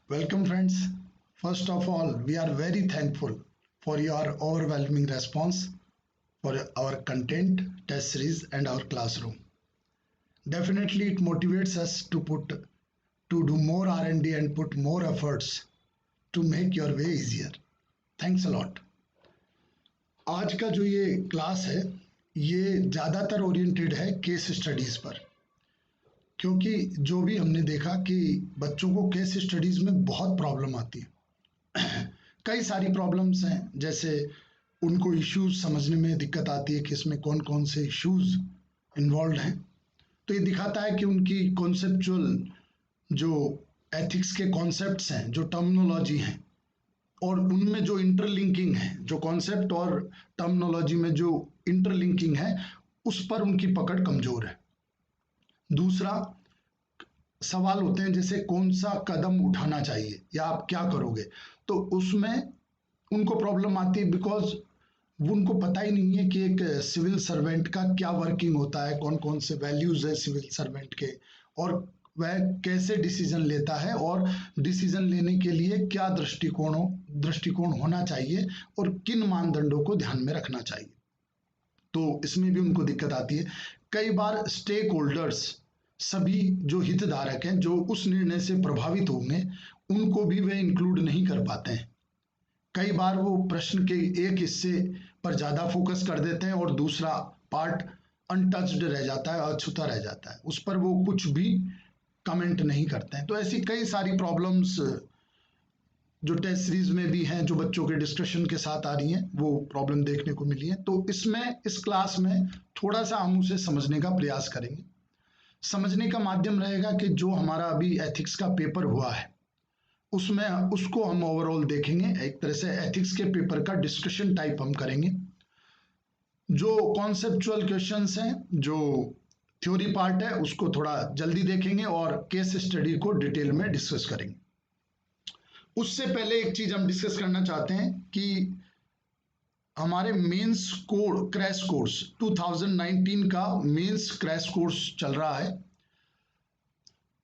Welcome, friends. First of all, we are very thankful for your overwhelming response for our content, test series, and our classroom. Definitely, it motivates us to do more R&D and put more efforts to make your way easier. Thanks a lot. आज का जो ये class है ये ज़्यादातर oriented है case studies पर, क्योंकि जो भी हमने देखा कि बच्चों को केस स्टडीज़ में बहुत प्रॉब्लम आती है। कई सारी प्रॉब्लम्स हैं, जैसे उनको इश्यूज समझने में दिक्कत आती है कि इसमें कौन कौन से इश्यूज इन्वॉल्व हैं। तो ये दिखाता है कि उनकी कॉन्सेप्चुअल जो एथिक्स के कॉन्सेप्ट्स हैं, जो टर्मिनोलॉजी हैं, और उनमें जो इंटरलिंकिंग है, जो कॉन्सेप्ट और टर्मिनोलॉजी में जो इंटरलिंकिंग है, उस पर उनकी पकड़ कमज़ोर है। दूसरा सवाल होते हैं जैसे कौन सा कदम उठाना चाहिए या आप क्या करोगे, तो उसमें उनको प्रॉब्लम आती है बिकॉज उनको पता ही नहीं है कि एक सिविल सर्वेंट का क्या वर्किंग होता है, कौन कौन से वैल्यूज है सिविल सर्वेंट के, और वह कैसे डिसीजन लेता है और डिसीजन लेने के लिए क्या दृष्टिकोण होना चाहिए और किन मानदंडों को ध्यान में रखना चाहिए। तो इसमें भी उनको दिक्कत आती है। कई बार स्टेक होल्डर्स, सभी जो हितधारक हैं जो उस निर्णय से प्रभावित होंगे, उनको भी वे इंक्लूड नहीं कर पाते हैं। कई बार वो प्रश्न के एक हिस्से पर ज़्यादा फोकस कर देते हैं और दूसरा पार्ट अनटच्ड रह जाता है, अछूता रह जाता है, उस पर वो कुछ भी कमेंट नहीं करते हैं। तो ऐसी कई सारी प्रॉब्लम्स जो टेस्ट सीरीज में भी हैं, जो बच्चों के डिस्कशन के साथ आ रही हैं, वो प्रॉब्लम देखने को मिली है। तो इस क्लास में थोड़ा सा हम उसे समझने का प्रयास करेंगे। समझने का माध्यम रहेगा कि जो हमारा अभी एथिक्स का पेपर हुआ है उसमें उसको हम ओवरऑल देखेंगे। एक तरह से एथिक्स के पेपर का डिस्कशन टाइप हम करेंगे। जो कॉन्सेप्चुअल क्वेश्चंस हैं, जो थ्योरी पार्ट है, उसको थोड़ा जल्दी देखेंगे और केस स्टडी को डिटेल में डिस्कस करेंगे। उससे पहले एक चीज हम डिस्कस करना चाहते हैं कि हमारे मेंस क्रैश कोर्स 2019 का मेंस क्रैश कोर्स चल रहा है।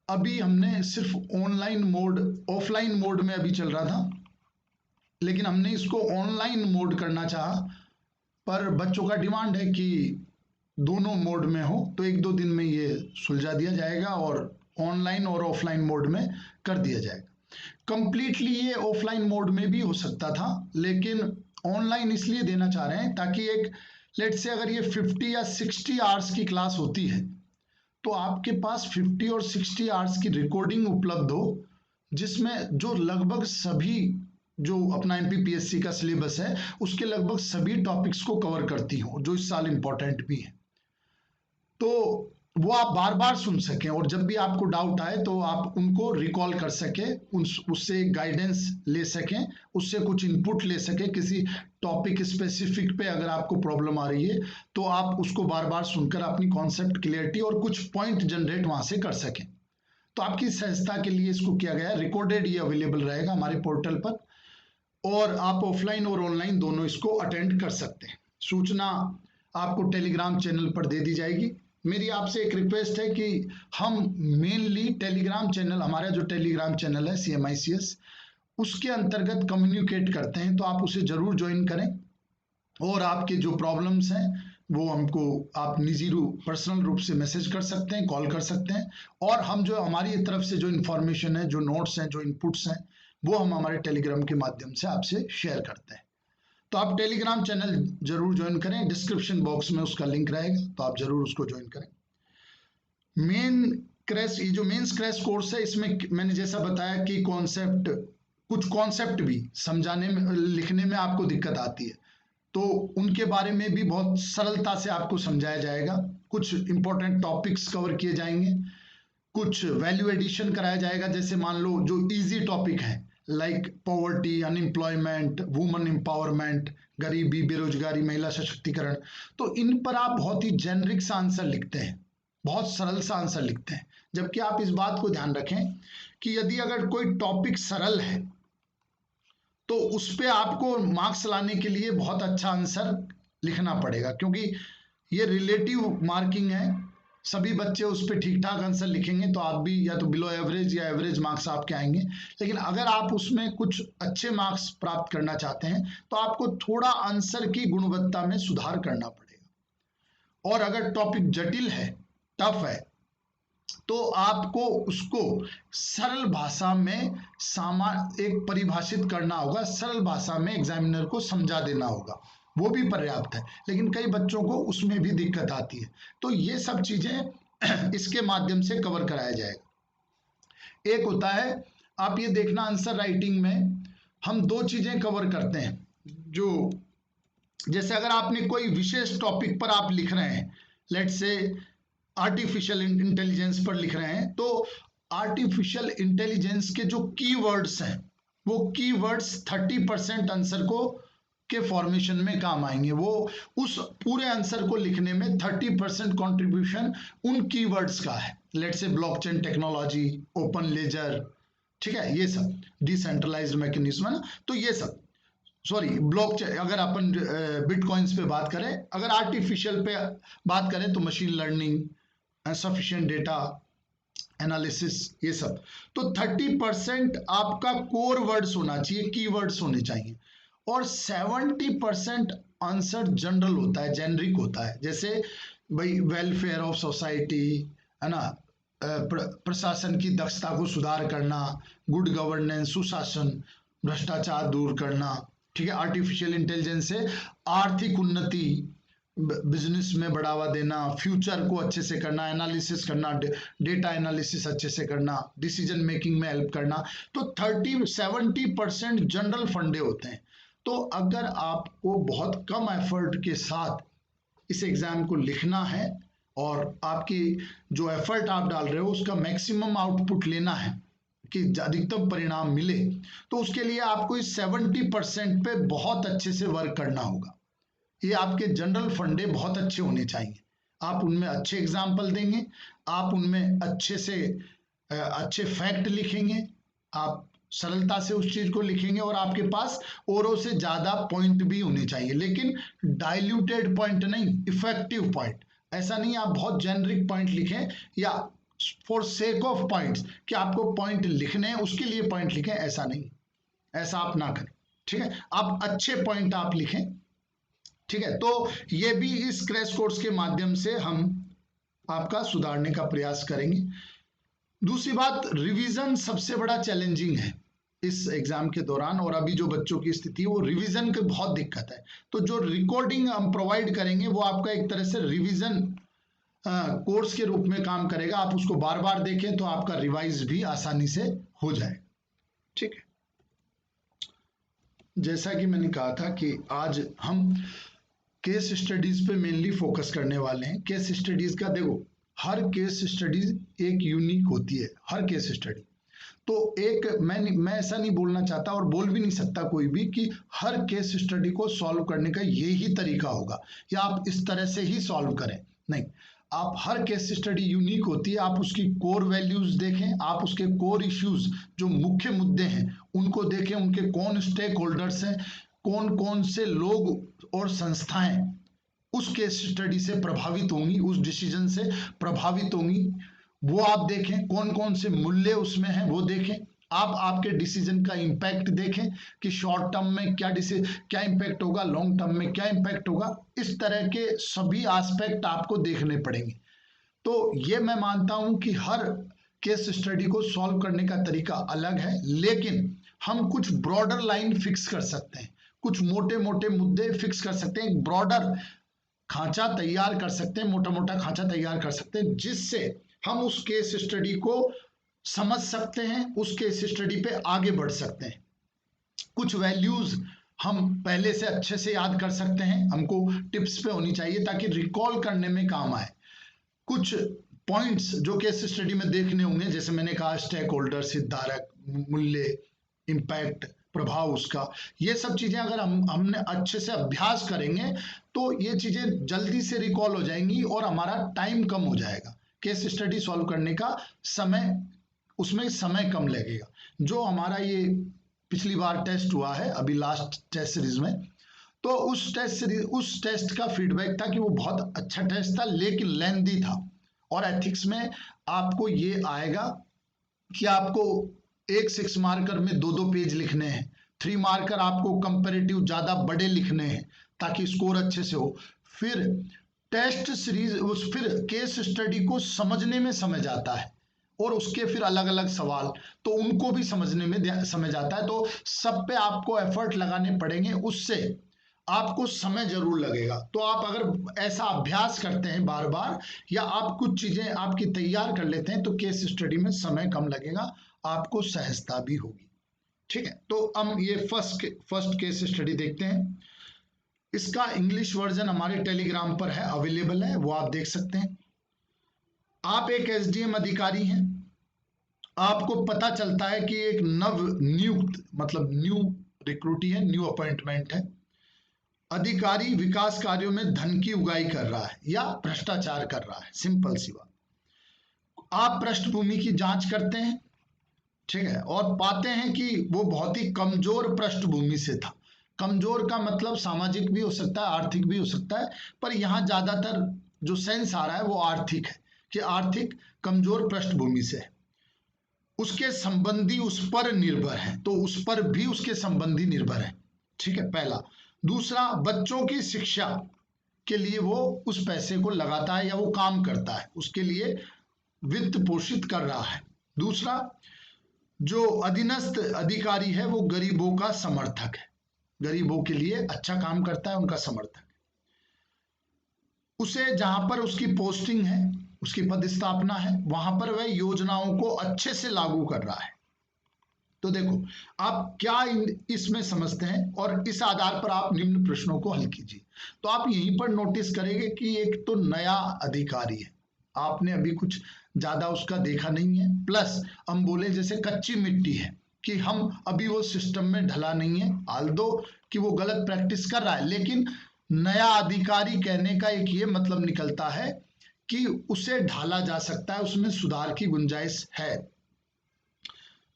अभी हमने सिर्फ ऑफलाइन मोड में अभी चल रहा था, लेकिन हमने इसको ऑनलाइन मोड करना चाहा, पर बच्चों का डिमांड है कि दोनों मोड में हो, तो एक दो दिन में ये सुलझा दिया जाएगा और ऑनलाइन और ऑफलाइन मोड में कर दिया जाएगा। कंप्लीटली ये ऑफलाइन मोड में भी हो सकता था, लेकिन ऑनलाइन इसलिए देना चाह रहे हैं ताकि एक लेट से अगर ये 50 या 60 आवर्स की क्लास होती है तो आपके पास 50 और 60 आवर्स की रिकॉर्डिंग उपलब्ध हो, जिसमें जो लगभग सभी जो अपना एमपीपीएससी का सिलेबस है उसके लगभग सभी टॉपिक्स को कवर करती हो, जो इस साल इंपॉर्टेंट भी है। तो वो आप बार बार सुन सकें और जब भी आपको डाउट आए तो आप उनको रिकॉल कर सकें, उससे गाइडेंस ले सकें, उससे कुछ इनपुट ले सकें। किसी टॉपिक स्पेसिफिक पे अगर आपको प्रॉब्लम आ रही है तो आप उसको बार बार सुनकर अपनी कॉन्सेप्ट क्लियरिटी और कुछ पॉइंट जनरेट वहां से कर सकें। तो आपकी सहजता के लिए इसको किया गया है। रिकॉर्डेड ये अवेलेबल रहेगा हमारे पोर्टल पर, और आप ऑफलाइन और ऑनलाइन दोनों इसको अटेंड कर सकते हैं। सूचना आपको टेलीग्राम चैनल पर दे दी जाएगी। मेरी आपसे एक रिक्वेस्ट है कि हम मेनली टेलीग्राम चैनल, हमारा जो टेलीग्राम चैनल है CMICS, उसके अंतर्गत कम्युनिकेट करते हैं, तो आप उसे जरूर ज्वाइन करें और आपके जो प्रॉब्लम्स हैं वो हमको आप निजी पर्सनल रूप से मैसेज कर सकते हैं, कॉल कर सकते हैं, और हम जो हमारी तरफ से जो इन्फॉर्मेशन है, जो नोट्स हैं, जो इनपुट्स हैं, वो हम हमारे टेलीग्राम के माध्यम से आपसे शेयर करते हैं। तो आप टेलीग्राम चैनल जरूर ज्वाइन करें, डिस्क्रिप्शन बॉक्स में उसका लिंक रहेगा, तो आप जरूर उसको ज्वाइन करें। ये जो मेंस क्रैश कोर्स है, इसमें मैंने जैसा बताया कि कुछ कॉन्सेप्ट भी समझाने में, लिखने में आपको दिक्कत आती है, तो उनके बारे में भी बहुत सरलता से आपको समझाया जाएगा। कुछ इंपॉर्टेंट टॉपिक्स कवर किए जाएंगे, कुछ वैल्यू एडिशन कराया जाएगा। जैसे मान लो जो इजी टॉपिक है like poverty, unemployment, woman empowerment, गरीबी, बेरोजगारी, महिला सशक्तिकरण, तो इन पर आप बहुत ही जेनरिक सा आंसर लिखते हैं, बहुत सरल सा आंसर लिखते हैं। जबकि आप इस बात को ध्यान रखें कि यदि अगर कोई टॉपिक सरल है तो उस पर आपको मार्क्स लाने के लिए बहुत अच्छा आंसर लिखना पड़ेगा, क्योंकि ये रिलेटिव मार्किंग है। सभी बच्चे उस पर ठीक ठाक आंसर लिखेंगे तो आप भी या तो बिलो एवरेज या एवरेज मार्क्स आपके आएंगे। लेकिन अगर आप उसमें कुछ अच्छे मार्क्स प्राप्त करना चाहते हैं तो आपको थोड़ा आंसर की गुणवत्ता में सुधार करना पड़ेगा। और अगर टॉपिक जटिल है, टफ है, तो आपको उसको सरल भाषा में एक परिभाषित करना होगा, सरल भाषा में एग्जामिनर को समझा देना होगा, वो भी पर्याप्त है। लेकिन कई बच्चों को उसमें भी दिक्कत आती है, तो ये सब चीजें इसके माध्यम से कवर कराया जाएगा। एक होता है, आप ये देखना आंसर राइटिंग में हम दो चीजें कवर करते हैं, जो जैसे अगर आपने कोई विशेष टॉपिक पर आप लिख रहे हैं, लेट्स से आर्टिफिशियल इंटेलिजेंस पर लिख रहे हैं, तो आर्टिफिशियल इंटेलिजेंस के जो कीवर्ड्स हैं, वो कीवर्ड्स 30% आंसर को के फॉर्मेशन में काम आएंगे। वो उस पूरे आंसर को लिखने में 30% कंट्रीब्यूशन उन कीवर्ड्स का है। Let's say blockchain technology, open laser, ठीक है, ये सब डिसेंट्रलाइज्ड मैकेनिज्म है ना, तो ये सब, सॉरी ब्लॉकचेन, अगर अपन बिटकॉइंस पे बात करें, अगर आर्टिफिशियल पे बात करें तो machine learning, sufficient data analysis, ये सब। तो 30% आपका कोर वर्ड्स होना चाहिए, कीवर्ड्स होने चाहिए, और 70% आंसर जनरल होता है, जेनरिक होता है। जैसे भाई वेलफेयर ऑफ सोसाइटी, है ना, प्रशासन की दक्षता को सुधार करना, गुड गवर्नेंस, सुशासन, भ्रष्टाचार दूर करना, ठीक है, आर्टिफिशियल इंटेलिजेंस से आर्थिक उन्नति, बिजनेस में बढ़ावा देना, फ्यूचर को अच्छे से करना, एनालिसिस करना, डेटा एनालिसिस अच्छे से करना, डिसीजन मेकिंग में हेल्प करना। तो 70% जनरल फंडे होते हैं। तो अगर आपको बहुत कम एफर्ट के साथ इस एग्जाम को लिखना है और आपकी जो एफर्ट आप डाल रहे हो उसका मैक्सिमम आउटपुट लेना है कि अधिकतम परिणाम मिले, तो उसके लिए आपको इस 70% पे बहुत अच्छे से वर्क करना होगा। ये आपके जनरल फंडे बहुत अच्छे होने चाहिए, आप उनमें अच्छे एग्जाम्पल देंगे, आप उनमें अच्छे से अच्छे फैक्ट लिखेंगे, आप सरलता से उस चीज को लिखेंगे, और आपके पास औरों से ज्यादा पॉइंट भी होने चाहिए, लेकिन डाइल्यूटेड पॉइंट नहीं, इफेक्टिव पॉइंट। ऐसा नहीं आप बहुत जेनरिक पॉइंट लिखें या फॉर सेक ऑफ पॉइंट्स कि आपको पॉइंट लिखने हैं उसके लिए पॉइंट लिखें, ऐसा नहीं, ऐसा आप ना करें, ठीक है। आप अच्छे पॉइंट आप लिखें, ठीक है। तो ये भी इस क्रैश कोर्स के माध्यम से हम आपका सुधारने का प्रयास करेंगे। दूसरी बात, रिवीजन सबसे बड़ा चैलेंजिंग है इस एग्जाम के दौरान, और अभी जो बच्चों की स्थिति है वो रिवीजन की बहुत दिक्कत है। तो जो रिकॉर्डिंग हम प्रोवाइड करेंगे वो आपका एक तरह से रिवीजन कोर्स के रूप में काम करेगा। आप उसको बार बार देखें तो आपका रिवाइज भी आसानी से हो जाए, ठीक है। जैसा कि मैंने कहा था कि आज हम केस स्टडीज पे मेनली फोकस करने वाले हैं। केस स्टडीज का देखो, हर केस स्टडीज एक यूनिक होती है, हर केस स्टडी। तो एक मैं ऐसा नहीं बोलना चाहता और बोल भी नहीं सकता कोई भी कि हर केस स्टडी को सॉल्व करने का यही तरीका होगा या आप इस तरह से ही सॉल्व करें, नहीं। आप हर केस स्टडी यूनिक होती है, आप उसकी कोर वैल्यूज देखें, आप उसके कोर इश्यूज जो मुख्य मुद्दे हैं उनको देखें, उनके कौन स्टेक होल्डर्स हैं, कौन कौन से लोग और संस्थाएं उस केस स्टडी से प्रभावित होंगी, उस डिसीजन से प्रभावित होंगी, वो आप देखें, कौन कौन से मूल्य उसमें हैं वो देखें, आप आपके डिसीजन का इंपैक्ट देखें कि शॉर्ट टर्म में क्या इंपैक्ट होगा, लॉन्ग टर्म में क्या इंपैक्ट होगा। इस तरह के सभी एस्पेक्ट आपको देखने पड़ेंगे। तो ये मैं मानता हूं कि हर केस स्टडी को सॉल्व करने का तरीका अलग है, लेकिन हम कुछ ब्रॉडर लाइन फिक्स कर सकते हैं, कुछ मोटे मोटे मुद्दे फिक्स कर सकते हैं, एक ब्रॉडर खांचा तैयार कर सकते हैं, मोटा मोटा खांचा तैयार कर सकते हैं, जिससे हम उस केस स्टडी को समझ सकते हैं, उस केस स्टडी पे आगे बढ़ सकते हैं। कुछ वैल्यूज हम पहले से अच्छे से याद कर सकते हैं, हमको टिप्स पे होनी चाहिए ताकि रिकॉल करने में काम आए। कुछ पॉइंट्स जो केस स्टडी में देखने होंगे, जैसे मैंने कहा स्टेक होल्डर, हितधारक, मूल्य, इंपैक्ट, प्रभाव उसका, ये सब चीजें अगर हमने अच्छे से अभ्यास करेंगे तो ये चीजें जल्दी से रिकॉल हो जाएंगी और हमारा टाइम कम हो जाएगा। केस स्टडी सॉल्व करने का समय, उसमें समय कम लगेगा। जो हमारा ये पिछली बार टेस्ट हुआ है अभी लास्ट टेस्ट सीरीज में, तो उस टेस्ट का फीडबैक था कि वो बहुत अच्छा टेस्ट था लेकिन लेंथी था और एथिक्स में आपको ये आएगा कि आपको एक 6 मार्कर में 2-2 पेज लिखने हैं, 3 मार्कर आपको कंपैरेटिव ज्यादा बड़े लिखने हैं ताकि स्कोर अच्छे से हो। फिर टेस्ट सीरीज, फिर केस स्टडी को समझने में समय जाता है और उसके फिर अलग अलग सवाल, तो उनको भी समझने में समय जाता है। तो सब पे आपको एफर्ट लगाने पड़ेंगे, उससे आपको समय जरूर लगेगा। तो आप अगर ऐसा अभ्यास करते हैं बार बार, या आप कुछ चीजें आपकी तैयार कर लेते हैं, तो केस स्टडी में समय कम लगेगा, आपको सहजता भी होगी। ठीक है, तो हम ये फर्स्ट केस स्टडी देखते हैं। इसका इंग्लिश वर्जन हमारे टेलीग्राम पर है, अवेलेबल है, वो आप देख सकते हैं। आप एक एसडीएम अधिकारी हैं, आपको पता चलता है कि एक नव नियुक्त, मतलब न्यू रिक्रूटी है, न्यू अपॉइंटमेंट है, अधिकारी विकास कार्यों में धन की उगाई कर रहा है या भ्रष्टाचार कर रहा है, सिंपल सी बात। आप पृष्ठभूमि की जांच करते हैं, ठीक है, और पाते हैं कि वो बहुत ही कमजोर पृष्ठभूमि से था। कमजोर का मतलब सामाजिक भी हो सकता है, आर्थिक भी हो सकता है, पर यहां ज्यादातर जो सेंस आ रहा है वो आर्थिक है, कि आर्थिक कमजोर पृष्ठभूमि से है। उसके संबंधी उस पर निर्भर है, तो उस पर भी उसके संबंधी निर्भर है, ठीक है, पहला। दूसरा, बच्चों की शिक्षा के लिए वो उस पैसे को लगाता है या वो काम करता है, उसके लिए वित्त पोषित कर रहा है। दूसरा, जो अधीनस्थ अधिकारी है वो गरीबों का समर्थक है, गरीबों के लिए अच्छा काम करता है, उनका समर्थक। उसे जहां पर उसकी पोस्टिंग है, उसकी पदस्थापना है, वहां पर वह योजनाओं को अच्छे से लागू कर रहा है। तो देखो, आप क्या इसमें समझते हैं और इस आधार पर आप निम्न प्रश्नों को हल कीजिए। तो आप यहीं पर नोटिस करेंगे कि एक तो नया अधिकारी है, आपने अभी कुछ ज्यादा उसका देखा नहीं है, प्लस हम बोले जैसे कच्ची मिट्टी है, कि हम अभी वो सिस्टम में ढला नहीं है, आल्दो कि वो गलत प्रैक्टिस कर रहा है, लेकिन नया अधिकारी कहने का एक ये मतलब निकलता है कि उसे ढाला जा सकता है, उसमें सुधार की गुंजाइश है।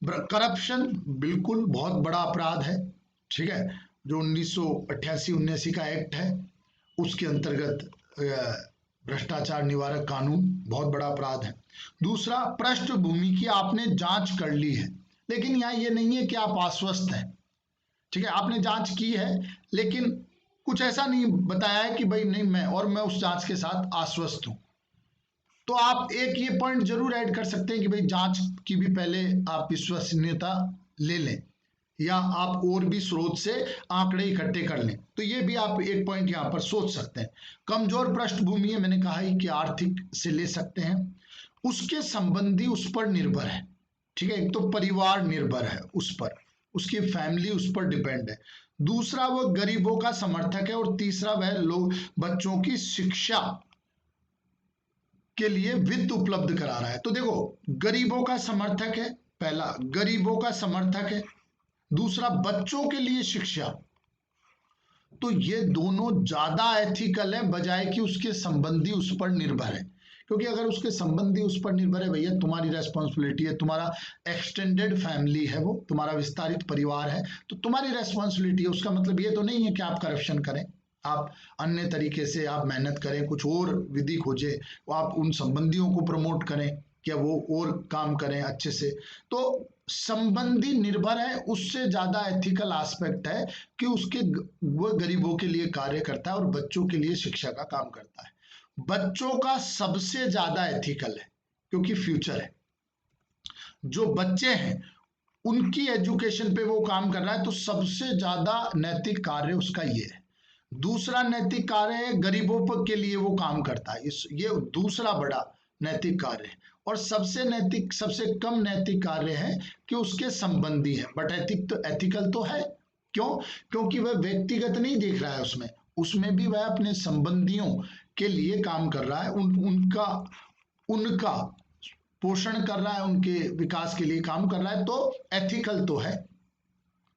करप्शन बिल्कुल बहुत बड़ा अपराध है, ठीक है, जो 1988-79 का एक्ट है, उसके अंतर्गत भ्रष्टाचार निवारक कानून बहुत बड़ा अपराध है। दूसरा, पृष्ठभूमि की आपने जांच कर ली है, लेकिन यहाँ ये नहीं है कि आप आश्वस्त हैं, ठीक है, आपने जांच की है, लेकिन कुछ ऐसा नहीं बताया है कि भाई नहीं मैं उस जांच के साथ आश्वस्त हूं। तो आप एक ये पॉइंट जरूर ऐड कर सकते हैं कि भाई जांच की भी पहले आप विश्वसनीयता ले लें, या आप और भी स्रोत से आंकड़े इकट्ठे कर लें, तो ये भी आप एक पॉइंट यहां पर सोच सकते हैं। कमजोर पृष्ठभूमि है, मैंने कहा ही कि आर्थिक से ले सकते हैं, उसके संबंधी उस पर निर्भर है, ठीक है, एक तो परिवार निर्भर है उस पर, उसकी फैमिली उस पर डिपेंड है। दूसरा, वह गरीबों का समर्थक है, और तीसरा, वह लोग बच्चों की शिक्षा के लिए वित्त उपलब्ध करा रहा है। तो देखो, गरीबों का समर्थक है, पहला गरीबों का समर्थक है, दूसरा बच्चों के लिए शिक्षा, तो ये दोनों ज्यादा एथिकल है बजाय कि उसके संबंधी उस पर निर्भर है। क्योंकि अगर उसके संबंधी उस पर निर्भर है, भैया तुम्हारी रेस्पॉन्सिबिलिटी है, तुम्हारा एक्सटेंडेड फैमिली है, वो तुम्हारा विस्तारित परिवार है, तो तुम्हारी रेस्पॉन्सिबिलिटी है। उसका मतलब ये तो नहीं है कि आप करप्शन करें, आप अन्य तरीके से आप मेहनत करें, कुछ और विधि खोजें, आप उन संबंधियों को प्रमोट करें, क्या वो और काम करें अच्छे से। तो संबंधी निर्भर है, उससे ज्यादा एथिकल एस्पेक्ट है कि वो गरीबों के लिए कार्य करता है और बच्चों के लिए शिक्षा का काम करता है। बच्चों का सबसे ज्यादा एथिकल है, क्योंकि फ्यूचर है, जो बच्चे हैं उनकी एजुकेशन पे वो काम कर रहा है, तो सबसे ज्यादा नैतिक कार्य उसका ये है। दूसरा नैतिक कार्य है, गरीबों के लिए वो काम करता है, ये दूसरा बड़ा नैतिक कार्य है। और सबसे कम नैतिक कार्य है कि उसके संबंधी है, बट एथिकल तो है। क्यों? क्योंकि वह व्यक्तिगत नहीं देख रहा है, उसमें भी वह अपने संबंधियों के लिए काम कर रहा है, उनका पोषण कर रहा है, उनके विकास के लिए काम कर रहा है, तो एथिकल तो है।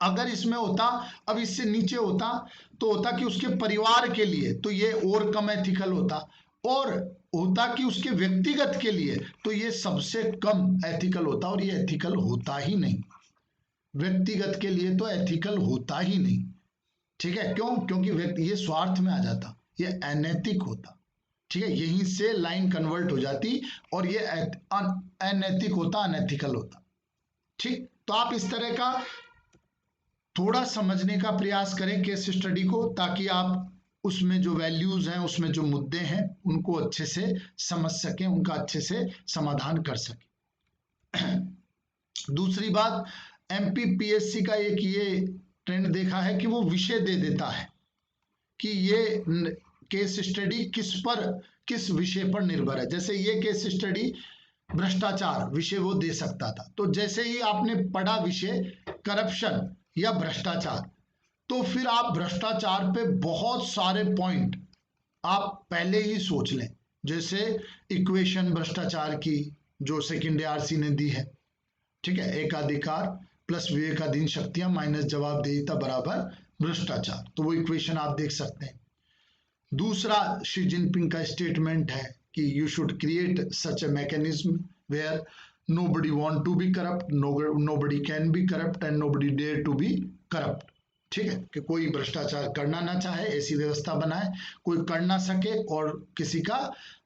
अगर इसमें होता, अब इससे नीचे होता, तो होता कि उसके परिवार के लिए, तो ये और कम एथिकल होता, और होता कि उसके व्यक्तिगत के लिए, तो ये सबसे कम एथिकल होता, और ये एथिकल होता ही नहीं। व्यक्तिगत के लिए तो एथिकल होता ही नहीं, ठीक है, क्यों? क्योंकि व्यक्ति ये स्वार्थ में आ जाता, ये अनैतिक होता, ठीक है, यहीं से लाइन कन्वर्ट हो जाती और ये अनैतिक होता, अनएथिकल होता। ठीक, तो आप इस तरह का थोड़ा समझने का प्रयास करें केस स्टडी को, ताकि आप उसमें जो वैल्यूज हैं, उसमें जो मुद्दे हैं, उनको अच्छे से समझ सकें, उनका अच्छे से समाधान कर सकें। दूसरी बात, एमपीपीएससी का एक ये ट्रेंड देखा है कि वो विषय दे देता है कि ये केस स्टडी किस विषय पर निर्भर है। जैसे ये केस स्टडी भ्रष्टाचार विषय वो दे सकता था, तो जैसे ही आपने पढ़ा विषय करप्शन या भ्रष्टाचार, तो फिर आप भ्रष्टाचार पे बहुत सारे पॉइंट आप पहले ही सोच लें। जैसे इक्वेशन भ्रष्टाचार की जो सेकंड आरसी ने दी है, ठीक है, एकाधिकार प्लस विवेकाधीन शक्तियां माइनस जवाबदेहिता बराबर भ्रष्टाचार, तो वो इक्वेशन आप देख सकते हैं। दूसरा शी जिनपिंग का स्टेटमेंट है कि you should create such a mechanism where nobody want to be corrupt, nobody can be corrupt and nobody dare to be corrupt। ठीक है, कि कोई भ्रष्टाचार करना ना चाहे, ऐसी व्यवस्था बनाए, कोई कर ना सके और किसी का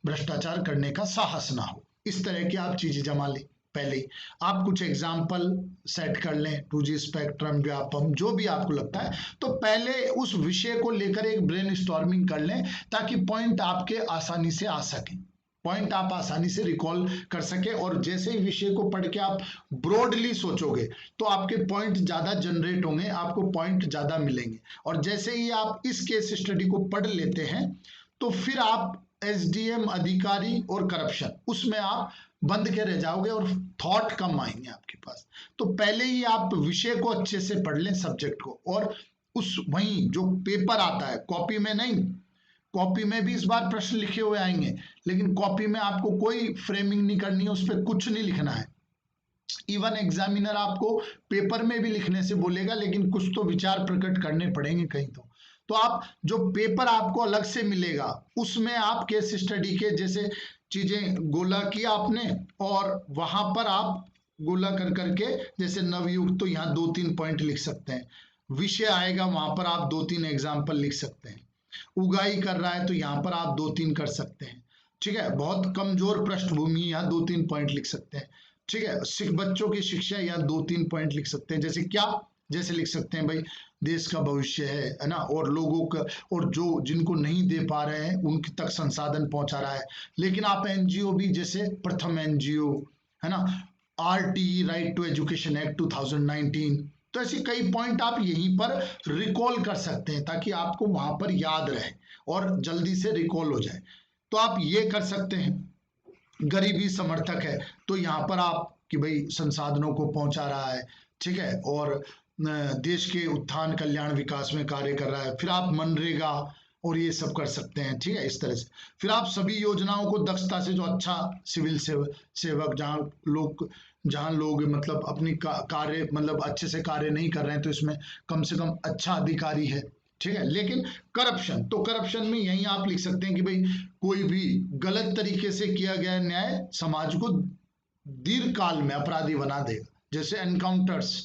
भ्रष्टाचार करने का साहस ना हो। इस तरह की आप चीजें जमा लें। पहले आप कुछ एग्जाम्पल सेट कर लें, 2G स्पेक्ट्रम, व्यापम, जो भी आपको लगता है, तो पहले उस विषय को लेकर एक ब्रेनस्टॉर्मिंग कर लें, ताकि पॉइंट आपके आसानी से आ सके, पॉइंट आप आसानी से रिकॉल कर सके। और जैसे ही विषय को पढ़ के आप ब्रॉडली सोचोगे, तो आपके पॉइंट ज्यादा जनरेट होंगे, आपको पॉइंट ज्यादा मिलेंगे। और जैसे ही आप इस केस स्टडी को पढ़ लेते हैं, तो फिर आप एसडीएम अधिकारी और करप्शन, उसमें आप बंद के रह जाओगे और थॉट कम आएंगे आपके पास। तो पहले ही आप विषय को अच्छे से पढ़ लें, सब्जेक्ट को, और उस वहीं जो पेपर आता है, कॉपी में नहीं, कॉपी में भी इस बार प्रश्न लिखे हुए आएंगे, लेकिन कॉपी में आपको कोई फ्रेमिंग नहीं करनी है, उस पर कुछ नहीं लिखना है। इवन एग्जामिनर आपको पेपर में भी लिखने से बोलेगा, लेकिन कुछ तो विचार प्रकट करने पड़ेंगे कहीं तो आप जो पेपर आपको अलग से मिलेगा, उसमें आप केस स्टडी के जैसे चीजें गोला किया आपने, और वहां पर आप गोला कर करके, जैसे नवयुग, तो यहाँ 2-3 पॉइंट लिख सकते हैं। विषय आएगा, वहां पर आप 2-3 एग्जाम्पल लिख सकते हैं। उगाई कर रहा है तो यहाँ पर आप 2-3 कर सकते हैं। ठीक है, बहुत कमजोर पृष्ठभूमि, यहाँ 2-3 पॉइंट लिख सकते हैं। ठीक है, बच्चों की शिक्षा, यहाँ 2-3 पॉइंट लिख सकते हैं। जैसे क्या, जैसे लिख सकते हैं भाई, देश का भविष्य है ना, और लोगों का, और जो जिनको नहीं दे पा रहे हैं उनके तक संसाधन पहुंचा रहा है। लेकिन आप एनजीओ भी, जैसे प्रथम एनजीओ है ना, RTE, right to education act 2019, तो ऐसे कई पॉइंट आप यहीं पर रिकॉल कर सकते हैं, ताकि आपको वहां पर याद रहे और जल्दी से रिकॉल हो जाए। तो आप ये कर सकते हैं। गरीबी समर्थक है, तो यहाँ पर आप कि भाई संसाधनों को पहुंचा रहा है, ठीक है, और देश के उत्थान, कल्याण, विकास में कार्य कर रहा है। फिर आप मनरेगा और ये सब कर सकते हैं। ठीक है, इस तरह से फिर आप सभी योजनाओं को दक्षता से, जो अच्छा सिविल सेवक, जहाँ लोग मतलब अपनी कार्य मतलब अच्छे से कार्य नहीं कर रहे हैं, तो इसमें कम से कम अच्छा अधिकारी है। ठीक है, लेकिन करप्शन, तो करप्शन में यही आप लिख सकते हैं कि भाई कोई भी गलत तरीके से किया गया न्याय समाज को दीर्घ काल में अपराधी बना देगा। जैसे एनकाउंटर्स,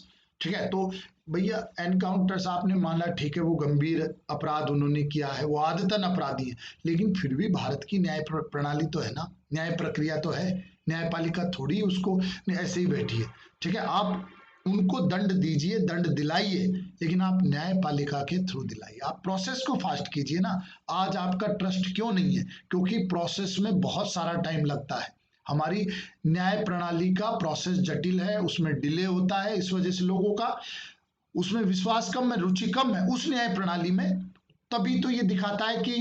ठीक है, तो भैया एनकाउंटर्स आपने माना, ठीक है, वो गंभीर अपराध उन्होंने किया है, वो आदतन अपराधी है, लेकिन फिर भी भारत की न्याय प्रणाली तो है ना, न्याय प्रक्रिया तो है, न्यायपालिका थोड़ी उसको ऐसे ही बैठी है। ठीक है, आप उनको दंड दीजिए, दंड दिलाइए, लेकिन आप न्यायपालिका के थ्रू दिलाइए, आप प्रोसेस को फास्ट कीजिए ना। आज आपका ट्रस्ट क्यों नहीं है? क्योंकि प्रोसेस में बहुत सारा टाइम लगता है। हमारी न्याय प्रणाली का प्रोसेस जटिल है, उसमें डिले होता है, इस वजह से लोगों का उसमें विश्वास कम है, रुचि कम है उस न्याय प्रणाली में। तभी तो ये दिखाता है कि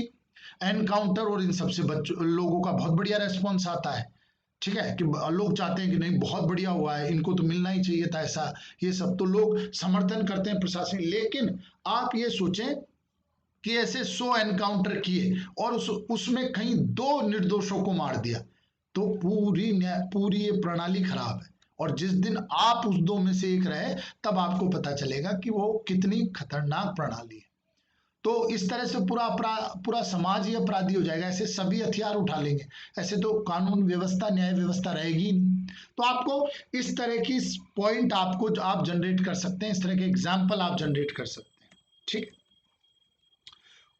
एनकाउंटर और इन सबसे बच्चों लोगों का बहुत बढ़िया रेस्पॉन्स आता है। ठीक है, कि लोग चाहते हैं कि नहीं बहुत बढ़िया हुआ है, इनको तो मिलना ही चाहिए था ऐसा, ये सब तो लोग समर्थन करते हैं प्रशासन। लेकिन आप ये सोचें कि ऐसे 100 एनकाउंटर किए और उसमें कहीं 2 निर्दोषों को मार दिया, तो पूरी ये प्रणाली खराब है। और जिस दिन आप उस 2 में से एक रहे, तब आपको पता चलेगा कि वो कितनी खतरनाक प्रणाली है। तो इस तरह से पूरा समाज ही अपराधी हो जाएगा, ऐसे सभी हथियार उठा लेंगे, ऐसे तो कानून व्यवस्था, न्याय व्यवस्था रहेगी ही नहीं। तो आपको इस तरह की पॉइंट आपको आप जनरेट कर सकते हैं, इस तरह के एग्जाम्पल आप जनरेट कर सकते हैं। ठीक है,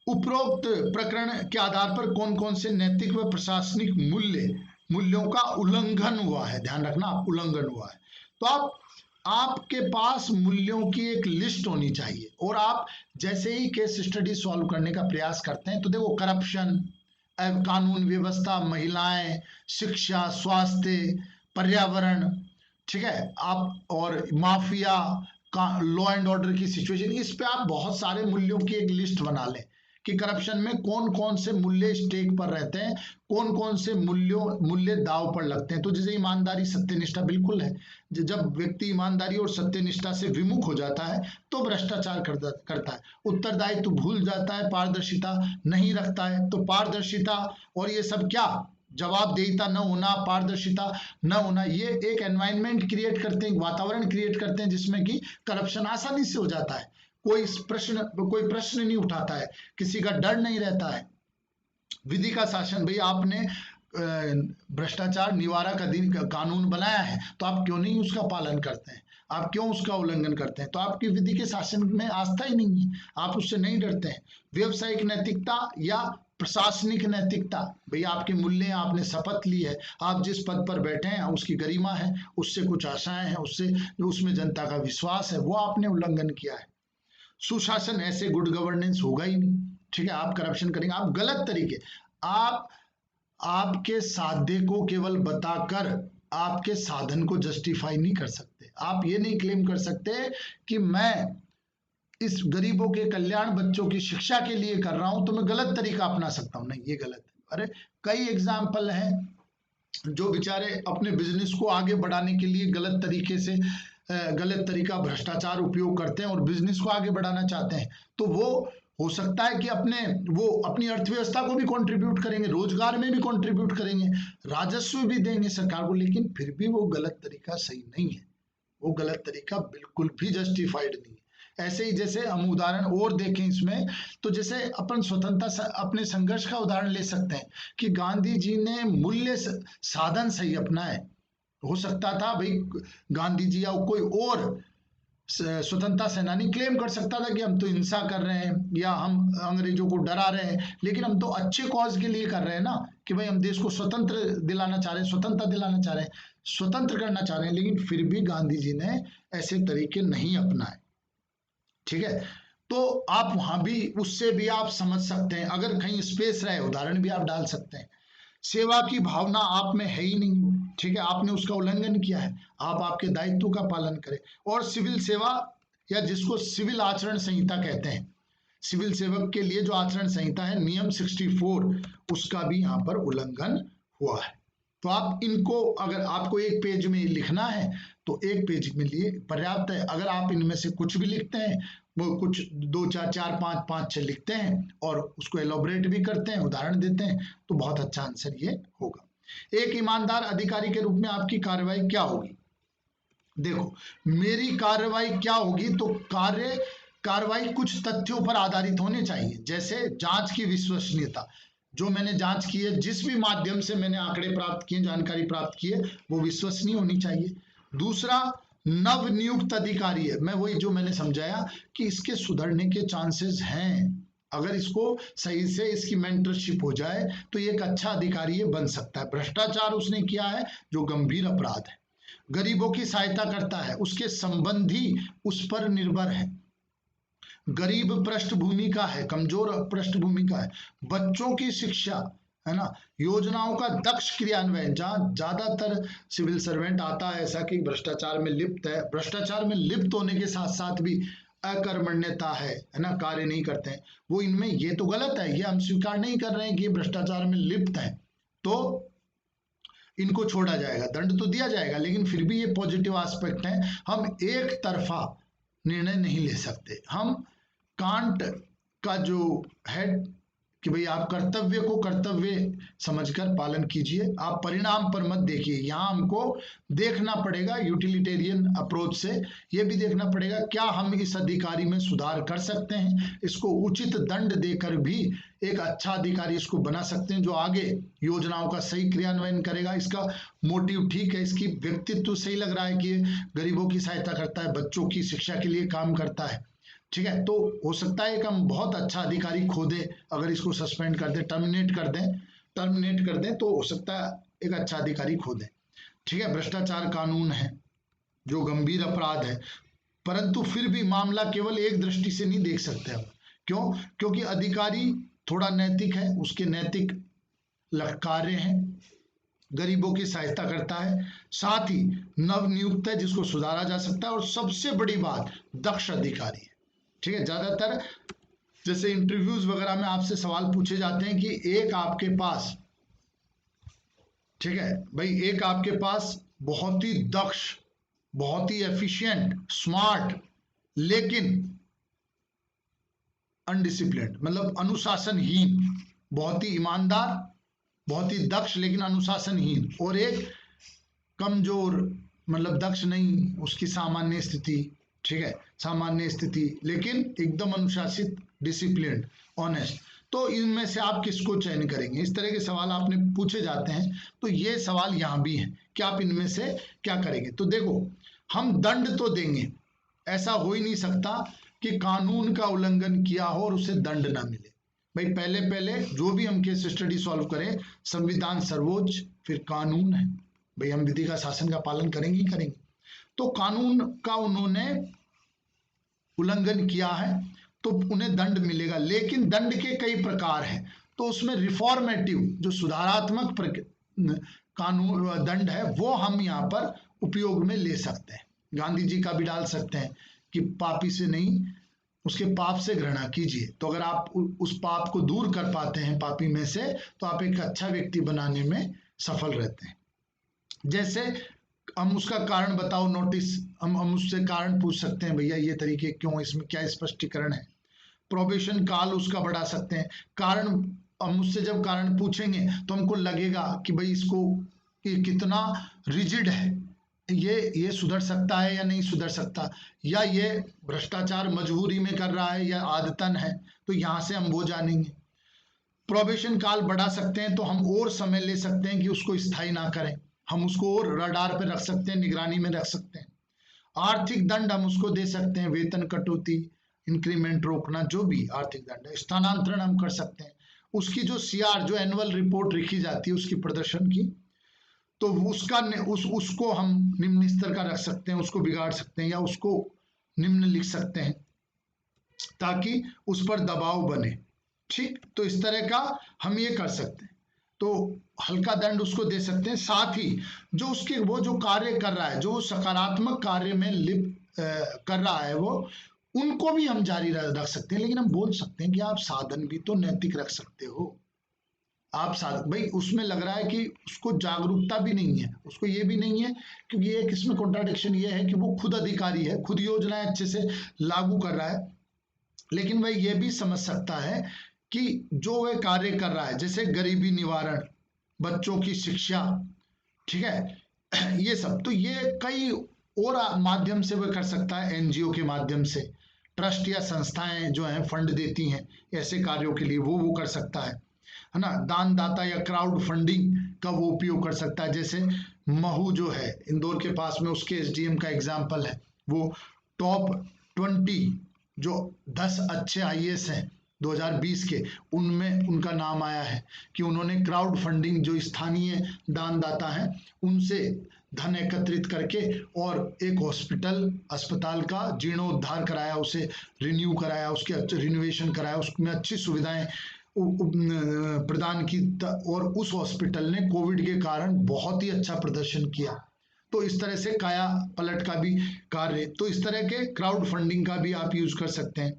उपरोक्त प्रकरण के आधार पर कौन कौन से नैतिक व प्रशासनिक मूल्यों का उल्लंघन हुआ है, ध्यान रखना उल्लंघन हुआ है। तो आपके पास मूल्यों की एक लिस्ट होनी चाहिए, और आप जैसे ही केस स्टडी सॉल्व करने का प्रयास करते हैं तो देखो करप्शन, कानून व्यवस्था, महिलाएं, शिक्षा, स्वास्थ्य, पर्यावरण, ठीक है, आप और माफिया का लॉ एंड ऑर्डर की सिचुएशन, इस पे आप बहुत सारे मूल्यों की एक लिस्ट बना लें कि करप्शन में कौन कौन से मूल्य स्टेक पर रहते हैं, कौन कौन से मूल्य दाव पर लगते हैं। तो जैसे ईमानदारी, सत्यनिष्ठा बिल्कुल है, जब व्यक्ति ईमानदारी और सत्यनिष्ठा से विमुख हो जाता है तो भ्रष्टाचार करता है। उत्तरदायित्व तो भूल जाता है, पारदर्शिता नहीं रखता है, तो पारदर्शिता और ये सब क्या, जवाबदेहिता न होना, पारदर्शिता न होना, ये एक एनवायरनमेंट क्रिएट करते हैं, वातावरण क्रिएट करते हैं जिसमें कि करप्शन आसानी से हो जाता है। कोई प्रश्न नहीं उठाता है, किसी का डर नहीं रहता है। विधि का शासन, भाई आपने भ्रष्टाचार निवारक कानून बनाया है तो आप क्यों नहीं उसका पालन करते हैं, आप क्यों उसका उल्लंघन करते हैं? तो आपकी विधि के शासन में आस्था ही नहीं है, आप उससे नहीं डरते हैं। व्यवसायिक नैतिकता या प्रशासनिक नैतिकता, भैया आपके मूल्य हैं, आपने शपथ ली है, आप जिस पद पर बैठे हैं उसकी गरिमा है, उससे कुछ आशाएं हैं, उससे उसमें जनता का विश्वास है, वो आपने उल्लंघन किया है। सुशासन, ऐसे गुड गवर्नेंस होगा ही नहीं, ठीक है, आप करप्शन करेंगे, आप गलत तरीके, आप आपके साध्य को केवल बताकर आपके साधन को जस्टिफाई नहीं कर सकते। आप ये नहीं क्लेम कर सकते कि मैं इस गरीबों के कल्याण, बच्चों की शिक्षा के लिए कर रहा हूं तो मैं गलत तरीका अपना सकता हूं, नहीं, ये गलत है। अरे कई एग्जाम्पल हैं जो बेचारे अपने बिजनेस को आगे बढ़ाने के लिए गलत तरीके से, गलत तरीका भ्रष्टाचार उपयोग करते हैं और बिजनेस को आगे बढ़ाना चाहते हैं, तो वो हो सकता है कि वो अपनी अर्थव्यवस्था को भी कंट्रीब्यूट करेंगे, रोजगार में भी कंट्रीब्यूट करेंगे, राजस्व भी देंगे सरकार को, लेकिन फिर भी वो गलत तरीका सही नहीं है, वो गलत तरीका बिल्कुल भी जस्टिफाइड नहीं है। ऐसे ही जैसे हम उदाहरण और देखें इसमें, तो जैसे अपन स्वतंत्रता अपने संघर्ष का उदाहरण ले सकते हैं कि गांधी जी ने मूल्य साधन सही अपनाए। हो सकता था भाई गांधी जी या कोई और स्वतंत्रता सेनानी क्लेम कर सकता था कि हम तो हिंसा कर रहे हैं या हम अंग्रेजों को डरा रहे हैं, लेकिन हम तो अच्छे कॉज के लिए कर रहे हैं ना, कि भाई हम देश को स्वतंत्र दिलाना चाह रहे हैं, स्वतंत्रता दिलाना चाह रहे हैं, स्वतंत्र करना चाह रहे हैं, लेकिन फिर भी गांधी जी ने ऐसे तरीके नहीं अपनाए, ठीक है। तो आप वहां भी, उससे भी आप समझ सकते हैं, अगर कहीं स्पेस रहे उदाहरण भी आप डाल सकते हैं। सेवा की भावना आप में है ही नहीं, ठीक है, आपने उसका उल्लंघन किया है, आप आपके दायित्व का पालन करें। और सिविल सेवा, या जिसको सिविल आचरण संहिता कहते हैं, सिविल सेवक के लिए जो आचरण संहिता है नियम 64, उसका भी यहाँ पर उल्लंघन हुआ है। तो आप इनको, अगर आपको एक पेज में लिखना है तो एक पेज में लिए पर्याप्त है। अगर आप इनमें से कुछ भी लिखते हैं, वो कुछ 2 4 4 5 5 6 लिखते हैं और उसको एलोबरेट भी करते हैं, उदाहरण देते हैं, तो बहुत अच्छा आंसर ये होगा। एक ईमानदार अधिकारी के रूप में आपकी कार्रवाई क्या होगी? देखो, मेरी कार्रवाई क्या होगी, तो कार्रवाई कुछ तथ्यों पर आधारित होने चाहिए, जैसे जांच की विश्वसनीयता, जो मैंने जांच की है, जिस भी माध्यम से मैंने आंकड़े प्राप्त किए, जानकारी प्राप्त की है, वो विश्वसनीय होनी चाहिए। दूसरा, नव नियुक्त अधिकारी है, मैं वही जो मैंने समझाया कि इसके सुधरने के चांसेस हैं, अगर इसको सही से इसकी मेंटरशिप हो जाए तो ये एक अच्छा अधिकारी ये बन सकता है। भ्रष्टाचार उसने किया है जो गंभीर अपराध है। गरीबों की सहायता करता है, उसके संबंधी उस पर निर्भर है, गरीब पृष्ठभूमि का है, कमजोर पृष्ठभूमि का है, बच्चों की शिक्षा, है ना, योजनाओं का दक्ष क्रियान्वयन, जहां ज्यादातर सिविल सर्वेंट आता है ऐसा कि भ्रष्टाचार में लिप्त है, भ्रष्टाचार में लिप्त होने के साथ साथ भी अकर्मण्यता है ना, कार्य नहीं करते हैं, वो इनमें, ये तो गलत है, ये हम स्वीकार नहीं कर रहे हैं कि ये भ्रष्टाचार में लिप्त है, तो इनको छोड़ा जाएगा, दंड तो दिया जाएगा, लेकिन फिर भी ये पॉजिटिव एस्पेक्ट है। हम एक तरफा निर्णय नहीं ले सकते। हम कांट का जो है कि भाई आप कर्तव्य को कर्तव्य समझकर पालन कीजिए, आप परिणाम पर मत देखिए। यहाँ हमको देखना पड़ेगा यूटिलिटेरियन अप्रोच से, ये भी देखना पड़ेगा क्या हम इस अधिकारी में सुधार कर सकते हैं, इसको उचित दंड देकर भी एक अच्छा अधिकारी इसको बना सकते हैं जो आगे योजनाओं का सही क्रियान्वयन करेगा। इसका मोटिव ठीक है, इसकी व्यक्तित्व सही लग रहा है कि गरीबों की सहायता करता है, बच्चों की शिक्षा के लिए काम करता है, ठीक है, तो हो सकता है कि हम बहुत अच्छा अधिकारी खो दें, अगर इसको सस्पेंड कर दें, टर्मिनेट कर दें तो हो सकता है एक अच्छा अधिकारी खो दें। ठीक है, भ्रष्टाचार कानून है जो गंभीर अपराध है, परंतु फिर भी मामला केवल एक दृष्टि से नहीं देख सकते हम। क्यों? क्योंकि अधिकारी थोड़ा नैतिक है, उसके नैतिक कार्य हैं, गरीबों की सहायता करता है, साथ ही नवनियुक्त है जिसको सुधारा जा सकता है, और सबसे बड़ी बात दक्ष अधिकारी है। ठीक है, ज्यादातर जैसे इंटरव्यूज वगैरह में आपसे सवाल पूछे जाते हैं कि एक आपके पास, ठीक है भाई, एक आपके पास बहुत ही दक्ष, बहुत ही एफिशिएंट, स्मार्ट, लेकिन अनडिसिप्लिन्ड, मतलब अनुशासनहीन, बहुत ही ईमानदार, बहुत ही दक्ष लेकिन अनुशासनहीन, और एक कमजोर, मतलब दक्ष नहीं, उसकी सामान्य स्थिति, ठीक है, सामान्य स्थिति लेकिन एकदम अनुशासित, डिसिप्लिन्ड, ऑनेस्ट। तो इनमें से आप किसको चयन करेंगे? इस तरह के सवाल आपने पूछे जाते हैं, तो ये सवाल यहां भी है कि आप इनमें से क्या करेंगे। तो देखो, हम दंड तो देंगे, ऐसा हो ही नहीं सकता कि कानून का उल्लंघन किया हो और उसे दंड ना मिले। भाई पहले पहले जो भी हम केस स्टडी सॉल्व करें, संविधान सर्वोच्च, फिर कानून है, भाई हम विधि का शासन का पालन करेंगे ही करेंगे। तो कानून का उन्होंने उल्लंघन किया है तो उन्हें दंड मिलेगा, लेकिन दंड के कई प्रकार हैं। तो उसमें रिफॉर्मेटिव, जो सुधारात्मक कानून दंड है, वो हम यहाँ पर उपयोग में ले सकते हैं। गांधी जी का भी डाल सकते हैं कि पापी से नहीं, उसके पाप से घृणा कीजिए। तो अगर आप उस पाप को दूर कर पाते हैं पापी में से, तो आप एक अच्छा व्यक्ति बनाने में सफल रहते हैं। जैसे हम उसका कारण बताओ नोटिस, हम उससे कारण पूछ सकते हैं, भैया ये तरीके क्यों, इसमें क्या स्पष्टीकरण है। प्रोबेशन काल उसका बढ़ा सकते हैं। कारण, हम उससे जब कारण पूछेंगे तो हमको लगेगा कि भाई इसको ये कितना रिजिड है, ये सुधर सकता है या नहीं सुधर सकता, या ये भ्रष्टाचार मजबूरी में कर रहा है या आदतन है, तो यहां से हम वो जानेंगे। प्रोबेशन काल बढ़ा सकते हैं तो हम और समय ले सकते हैं कि उसको स्थायी ना करें, हम उसको और रडार पे रख सकते हैं, निगरानी में रख सकते हैं। आर्थिक दंड हम उसको दे सकते हैं, वेतन कटौती, इंक्रीमेंट रोकना, जो भी आर्थिक दंड है। स्थानांतरण हम कर सकते हैं, उसकी जो सीआर, जो एनुअल रिपोर्ट लिखी जाती है उसकी प्रदर्शन की, तो उसका उसको हम निम्न स्तर का रख सकते हैं, उसको बिगाड़ सकते हैं या उसको निम्न लिख सकते हैं ताकि उस पर दबाव बने। ठीक, तो इस तरह का हम ये कर सकते हैं। तो हल्का दंड उसको दे सकते हैं, साथ ही जो उसके वो जो कार्य कर रहा है, जो सकारात्मक कार्य में कर रहा है, वो उनको भी हम जारी रख सकते हैं। लेकिन हम बोल सकते हैं कि आप साधन भी तो नैतिक रख सकते हो। आप साधन, भाई उसमें लग रहा है कि उसको जागरूकता भी नहीं है, उसको ये भी नहीं है, क्योंकि एक इसमें कॉन्ट्राडिक्शन ये है कि वो खुद अधिकारी है, खुद योजनाएं अच्छे से लागू कर रहा है, लेकिन वह ये भी समझ सकता है कि जो वह कार्य कर रहा है, जैसे गरीबी निवारण, बच्चों की शिक्षा, ठीक है, ये सब, तो ये कई और माध्यम से वह कर सकता है। एनजीओ के माध्यम से, ट्रस्ट या संस्थाएं जो हैं फंड देती हैं ऐसे कार्यों के लिए, वो कर सकता है ना। दानदाता या क्राउड फंडिंग का वो उपयोग कर सकता है। जैसे महू जो है इंदौर के पास में, उसके एसडीएम का एग्जाम्पल है, वो टॉप 20 जो 10 अच्छे आईएएस हैं 2020 के, उनमें उनका नाम आया है कि उन्होंने क्राउड फंडिंग, जो स्थानीय दानदाता हैं उनसे धन एकत्रित करके और एक अस्पताल का जीर्णोद्धार कराया, उसे रिन्यू कराया, उसके रिनोवेशन कराया, उसमें अच्छी सुविधाएं प्रदान की, और उस हॉस्पिटल ने कोविड के कारण बहुत ही अच्छा प्रदर्शन किया। तो इस तरह से काया पलट का भी कार्य, तो इस तरह के क्राउड फंडिंग का भी आप यूज कर सकते हैं।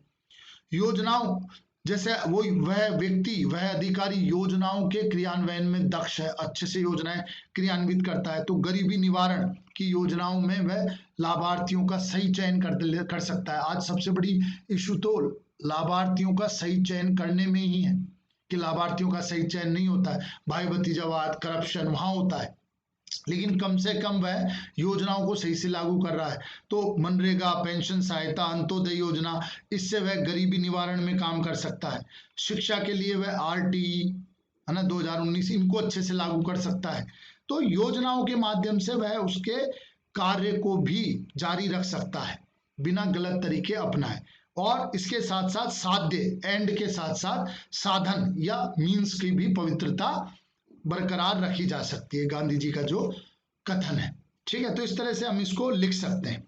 योजनाओं, जैसे वो वह व्यक्ति, वह अधिकारी योजनाओं के क्रियान्वयन में दक्ष है, अच्छे से योजनाएं क्रियान्वित करता है, तो गरीबी निवारण की योजनाओं में वह लाभार्थियों का सही चयन कर सकता है। आज सबसे बड़ी इशू तो लाभार्थियों का सही चयन करने में ही है, कि लाभार्थियों का सही चयन नहीं होता है, भाई भतीजावाद, करप्शन वहां होता है, लेकिन कम से कम वह योजनाओं को सही से लागू कर रहा है। तो मनरेगा, पेंशन सहायता, अंत्योदय योजना, इससे वह गरीबी निवारण में काम कर सकता है। शिक्षा के लिए वह आरटीई है ना 2019, इनको अच्छे से लागू कर सकता है। तो योजनाओं के माध्यम से वह उसके कार्य को भी जारी रख सकता है बिना गलत तरीके अपनाए। और इसके साथ साथ साध्य, एंड के साथ साथ साधन या मीन्स की भी पवित्रता बरकरार रखी जा सकती है, गांधी जी का जो कथन है। ठीक है, तो इस तरह से हम इसको लिख सकते हैं।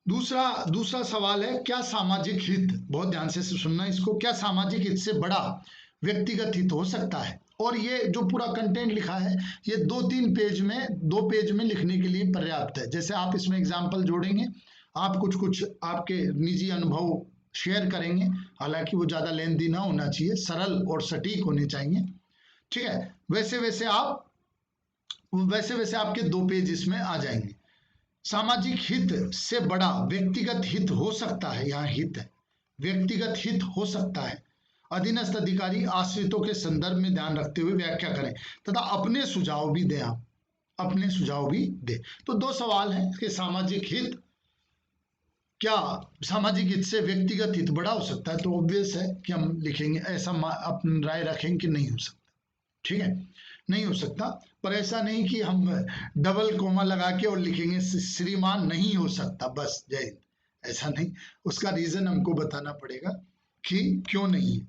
दूसरा दूसरा सवाल है, क्या सामाजिक हित, बहुत ध्यान से सुनना इसको, क्या सामाजिक हित से बड़ा व्यक्तिगत हित हो सकता है? और ये जो पूरा कंटेंट लिखा है ये 2 पेज में लिखने के लिए पर्याप्त है। जैसे आप इसमें एग्जाम्पल जोड़ेंगे, आप कुछ कुछ आपके निजी अनुभव शेयर करेंगे, हालांकि वो ज्यादा लेंथी ना होना चाहिए, सरल और सटीक होने चाहिए। ठीक है, वैसे वैसे आपके 2 पेज इसमें आ जाएंगे। सामाजिक हित से बड़ा व्यक्तिगत हित हो सकता है, यहाँ हित है, व्यक्तिगत हित हो सकता है। अधीनस्थ अधिकारी आश्रितों के संदर्भ में ध्यान रखते हुए व्याख्या करें तथा अपने सुझाव भी दें। आप अपने सुझाव भी दें। तो 2 सवाल हैं कि सामाजिक हित, क्या सामाजिक हित से व्यक्तिगत हित बड़ा हो सकता है? तो ऑब्वियस है कि हम लिखेंगे ऐसा, अपनी राय रखेंगे कि नहीं हो सकता। ठीक है, नहीं हो सकता, पर ऐसा नहीं कि हम डबल कोमा लगा के और लिखेंगे श्रीमान नहीं हो सकता, बस जय हिंद, ऐसा नहीं। उसका रीजन हमको बताना पड़ेगा कि क्यों नहीं है।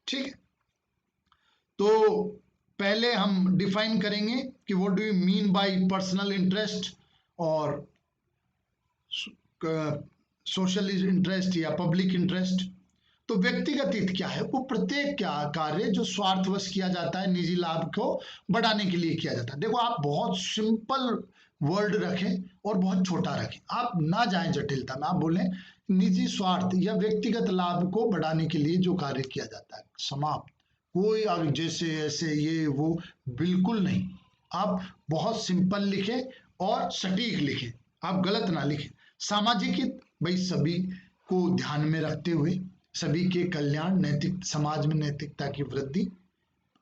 ठीक है, तो पहले हम डिफाइन करेंगे कि what do you mean by personal interest और सोशल इंटरेस्ट या पब्लिक इंटरेस्ट। तो व्यक्तिगत हित क्या है? वो प्रत्येक क्या कार्य जो स्वार्थवश किया जाता है, निजी लाभ को बढ़ाने के लिए किया जाता है। देखो, आप बहुत सिंपल वर्ड रखें और बहुत छोटा रखें, आप ना जाएं जटिलता में। आप बोलें निजी स्वार्थ या व्यक्तिगत लाभ को बढ़ाने के लिए जो कार्य किया जाता है, समाप्त। कोई आगे जैसे ऐसे ये वो बिल्कुल नहीं। आप बहुत सिंपल लिखें और सटीक लिखें, आप गलत ना लिखें। सामाजिक हित, भाई सभी को ध्यान में रखते हुए सभी के कल्याण, नैतिक समाज में नैतिकता की वृद्धि,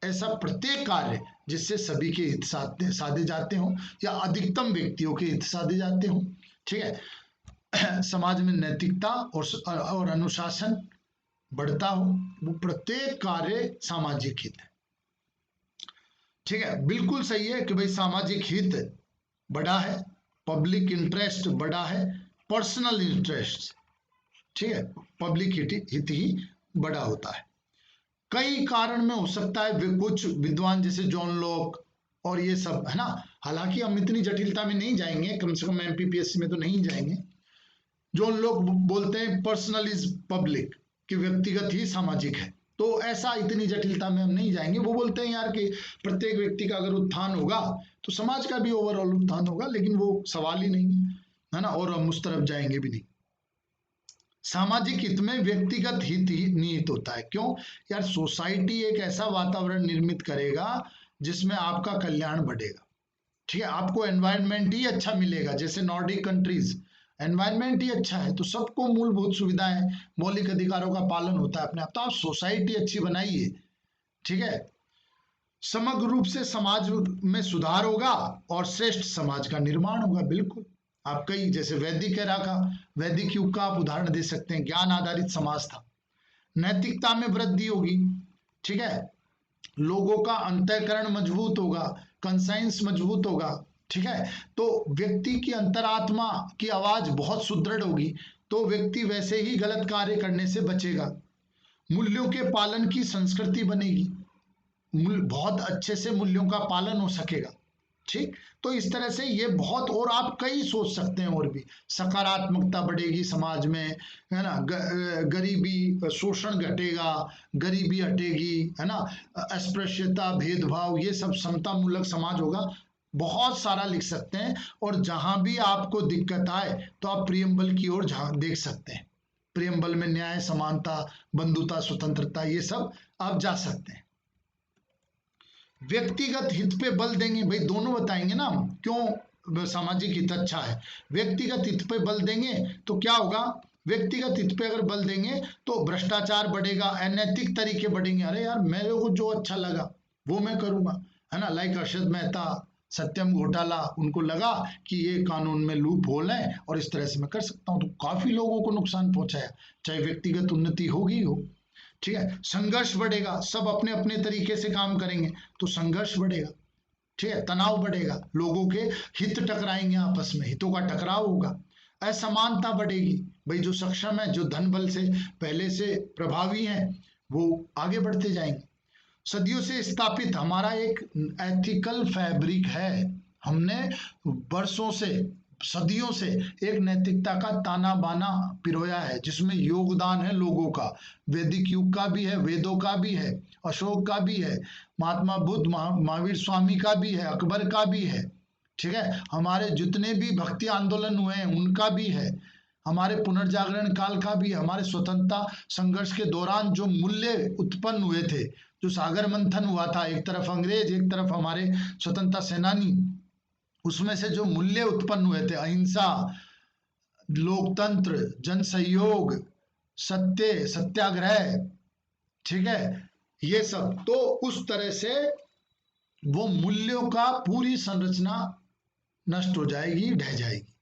ऐसा प्रत्येक कार्य जिससे सभी के हित साधे जाते हों या अधिकतम व्यक्तियों के हित साधे जाते हों। ठीक है, समाज में नैतिकता और अनुशासन बढ़ता हो, वो प्रत्येक कार्य सामाजिक हित है। ठीक है, बिल्कुल सही है कि भाई सामाजिक हित बड़ा है, पब्लिक इंटरेस्ट बड़ा है, पर्सनल इंटरेस्ट, ठीक है, पब्लिक हित ही बड़ा होता है। कई कारण में हो सकता है, कुछ विद्वान जैसे जॉन लॉक और ये सब है ना, हालांकि हम इतनी जटिलता में नहीं जाएंगे, कम से कम एमपीपीएससी में तो नहीं जाएंगे। जॉन लॉक बोलते हैं पर्सनल इज पब्लिक, कि व्यक्तिगत ही सामाजिक है। तो ऐसा इतनी जटिलता में हम नहीं जाएंगे। वो बोलते हैं यार कि प्रत्येक व्यक्ति का अगर उत्थान होगा तो समाज का भी ओवरऑल उत्थान होगा, लेकिन वो सवाल ही नहीं है ना, और हम उस तरफ जाएंगे भी नहीं। सामाजिक हित में व्यक्तिगत हित ही निहित होता है। क्यों यार? सोसाइटी एक ऐसा वातावरण निर्मित करेगा जिसमें आपका कल्याण बढ़ेगा। ठीक है, आपको एनवायरनमेंट ही अच्छा मिलेगा। जैसे नॉर्डिक कंट्रीज, एनवायरनमेंट ही अच्छा है तो सबको मूलभूत सुविधाएं, मौलिक अधिकारों का पालन होता है अपने आप। तो आप सोसाइटी अच्छी बनाइए। ठीक है, समग्र रूप से समाज में सुधार होगा और श्रेष्ठ समाज का निर्माण होगा। बिल्कुल, आप कई जैसे वैदिक एरा का, वैदिक युग का आप उदाहरण दे सकते हैं, ज्ञान आधारित समाज था। नैतिकता में वृद्धि होगी। ठीक है, लोगों का अंतःकरण मजबूत होगा, कंसाइंस मजबूत होगा। ठीक है, तो व्यक्ति की अंतरात्मा की आवाज बहुत सुदृढ़ होगी, तो व्यक्ति वैसे ही गलत कार्य करने से बचेगा। मूल्यों के पालन की संस्कृति बनेगी, बहुत अच्छे से मूल्यों का पालन हो सकेगा। ठीक, तो इस तरह से ये बहुत, और आप कई सोच सकते हैं और भी। सकारात्मकता बढ़ेगी समाज में, है ना, गरीबी, शोषण घटेगा, गरीबी हटेगी, है ना, अस्पृश्यता, भेदभाव, ये सब समता मूलक समाज होगा। बहुत सारा लिख सकते हैं, और जहां भी आपको दिक्कत आए तो आप प्रियम्बल की ओर देख सकते हैं। प्रियम्बल में न्याय, समानता, बंधुता, स्वतंत्रता, ये सब आप जा सकते हैं। व्यक्तिगत हित पे बल देंगे, भाई दोनों बताएंगे ना हम क्यों सामाजिक हित अच्छा है। व्यक्तिगत हित पे बल देंगे तो क्या होगा? व्यक्तिगत हित पे अगर बल देंगे तो भ्रष्टाचार बढ़ेगा, अनैतिक तरीके बढ़ेंगे। अरे यार, मेरे को जो अच्छा लगा वो मैं करूंगा, है ना। लाइक अर्शद मेहता, सत्यम घोटाला, उनको लगा कि ये कानून में लूप होल है और इस तरह से मैं कर सकता हूं, तो काफी लोगों को नुकसान पहुंचाया, चाहे व्यक्तिगत उन्नति होगी हो। ठीक है, संघर्ष बढ़ेगा, सब अपने अपने तरीके से काम करेंगे तो संघर्ष बढ़ेगा। ठीक है, तनाव बढ़ेगा, लोगों के हित टकराएंगे, आपस में हितों का टकराव होगा। असमानता बढ़ेगी। भाई जो सक्षम है, जो धन बल से पहले से प्रभावी हैं, वो आगे बढ़ते जाएंगे। सदियों से स्थापित हमारा एक एथिकल फैब्रिक है। हमने वर्षों से, सदियों से एक नैतिकता का ताना बाना पिरोया है, जिसमें योगदान है लोगों का। वैदिक युग का भी है, वेदों का भी है, अशोक का भी है, महात्मा बुद्ध, महावीर स्वामी का भी है, अकबर का भी है। ठीक है, हमारे जितने भी भक्ति आंदोलन हुए हैं उनका भी है, हमारे पुनर्जागरण काल का भी, हमारे स्वतंत्रता संघर्ष के दौरान जो मूल्य उत्पन्न हुए थे, जो सागर मंथन हुआ था, एक तरफ अंग्रेज एक तरफ हमारे स्वतंत्रता सेनानी, उसमें से जो मूल्य उत्पन्न हुए थे, अहिंसा, लोकतंत्र, जन सहयोग, सत्य, सत्याग्रह, ठीक है, ये सब, तो उस तरह से वो मूल्यों का पूरी संरचना नष्ट हो जाएगी, ढह जाएगी।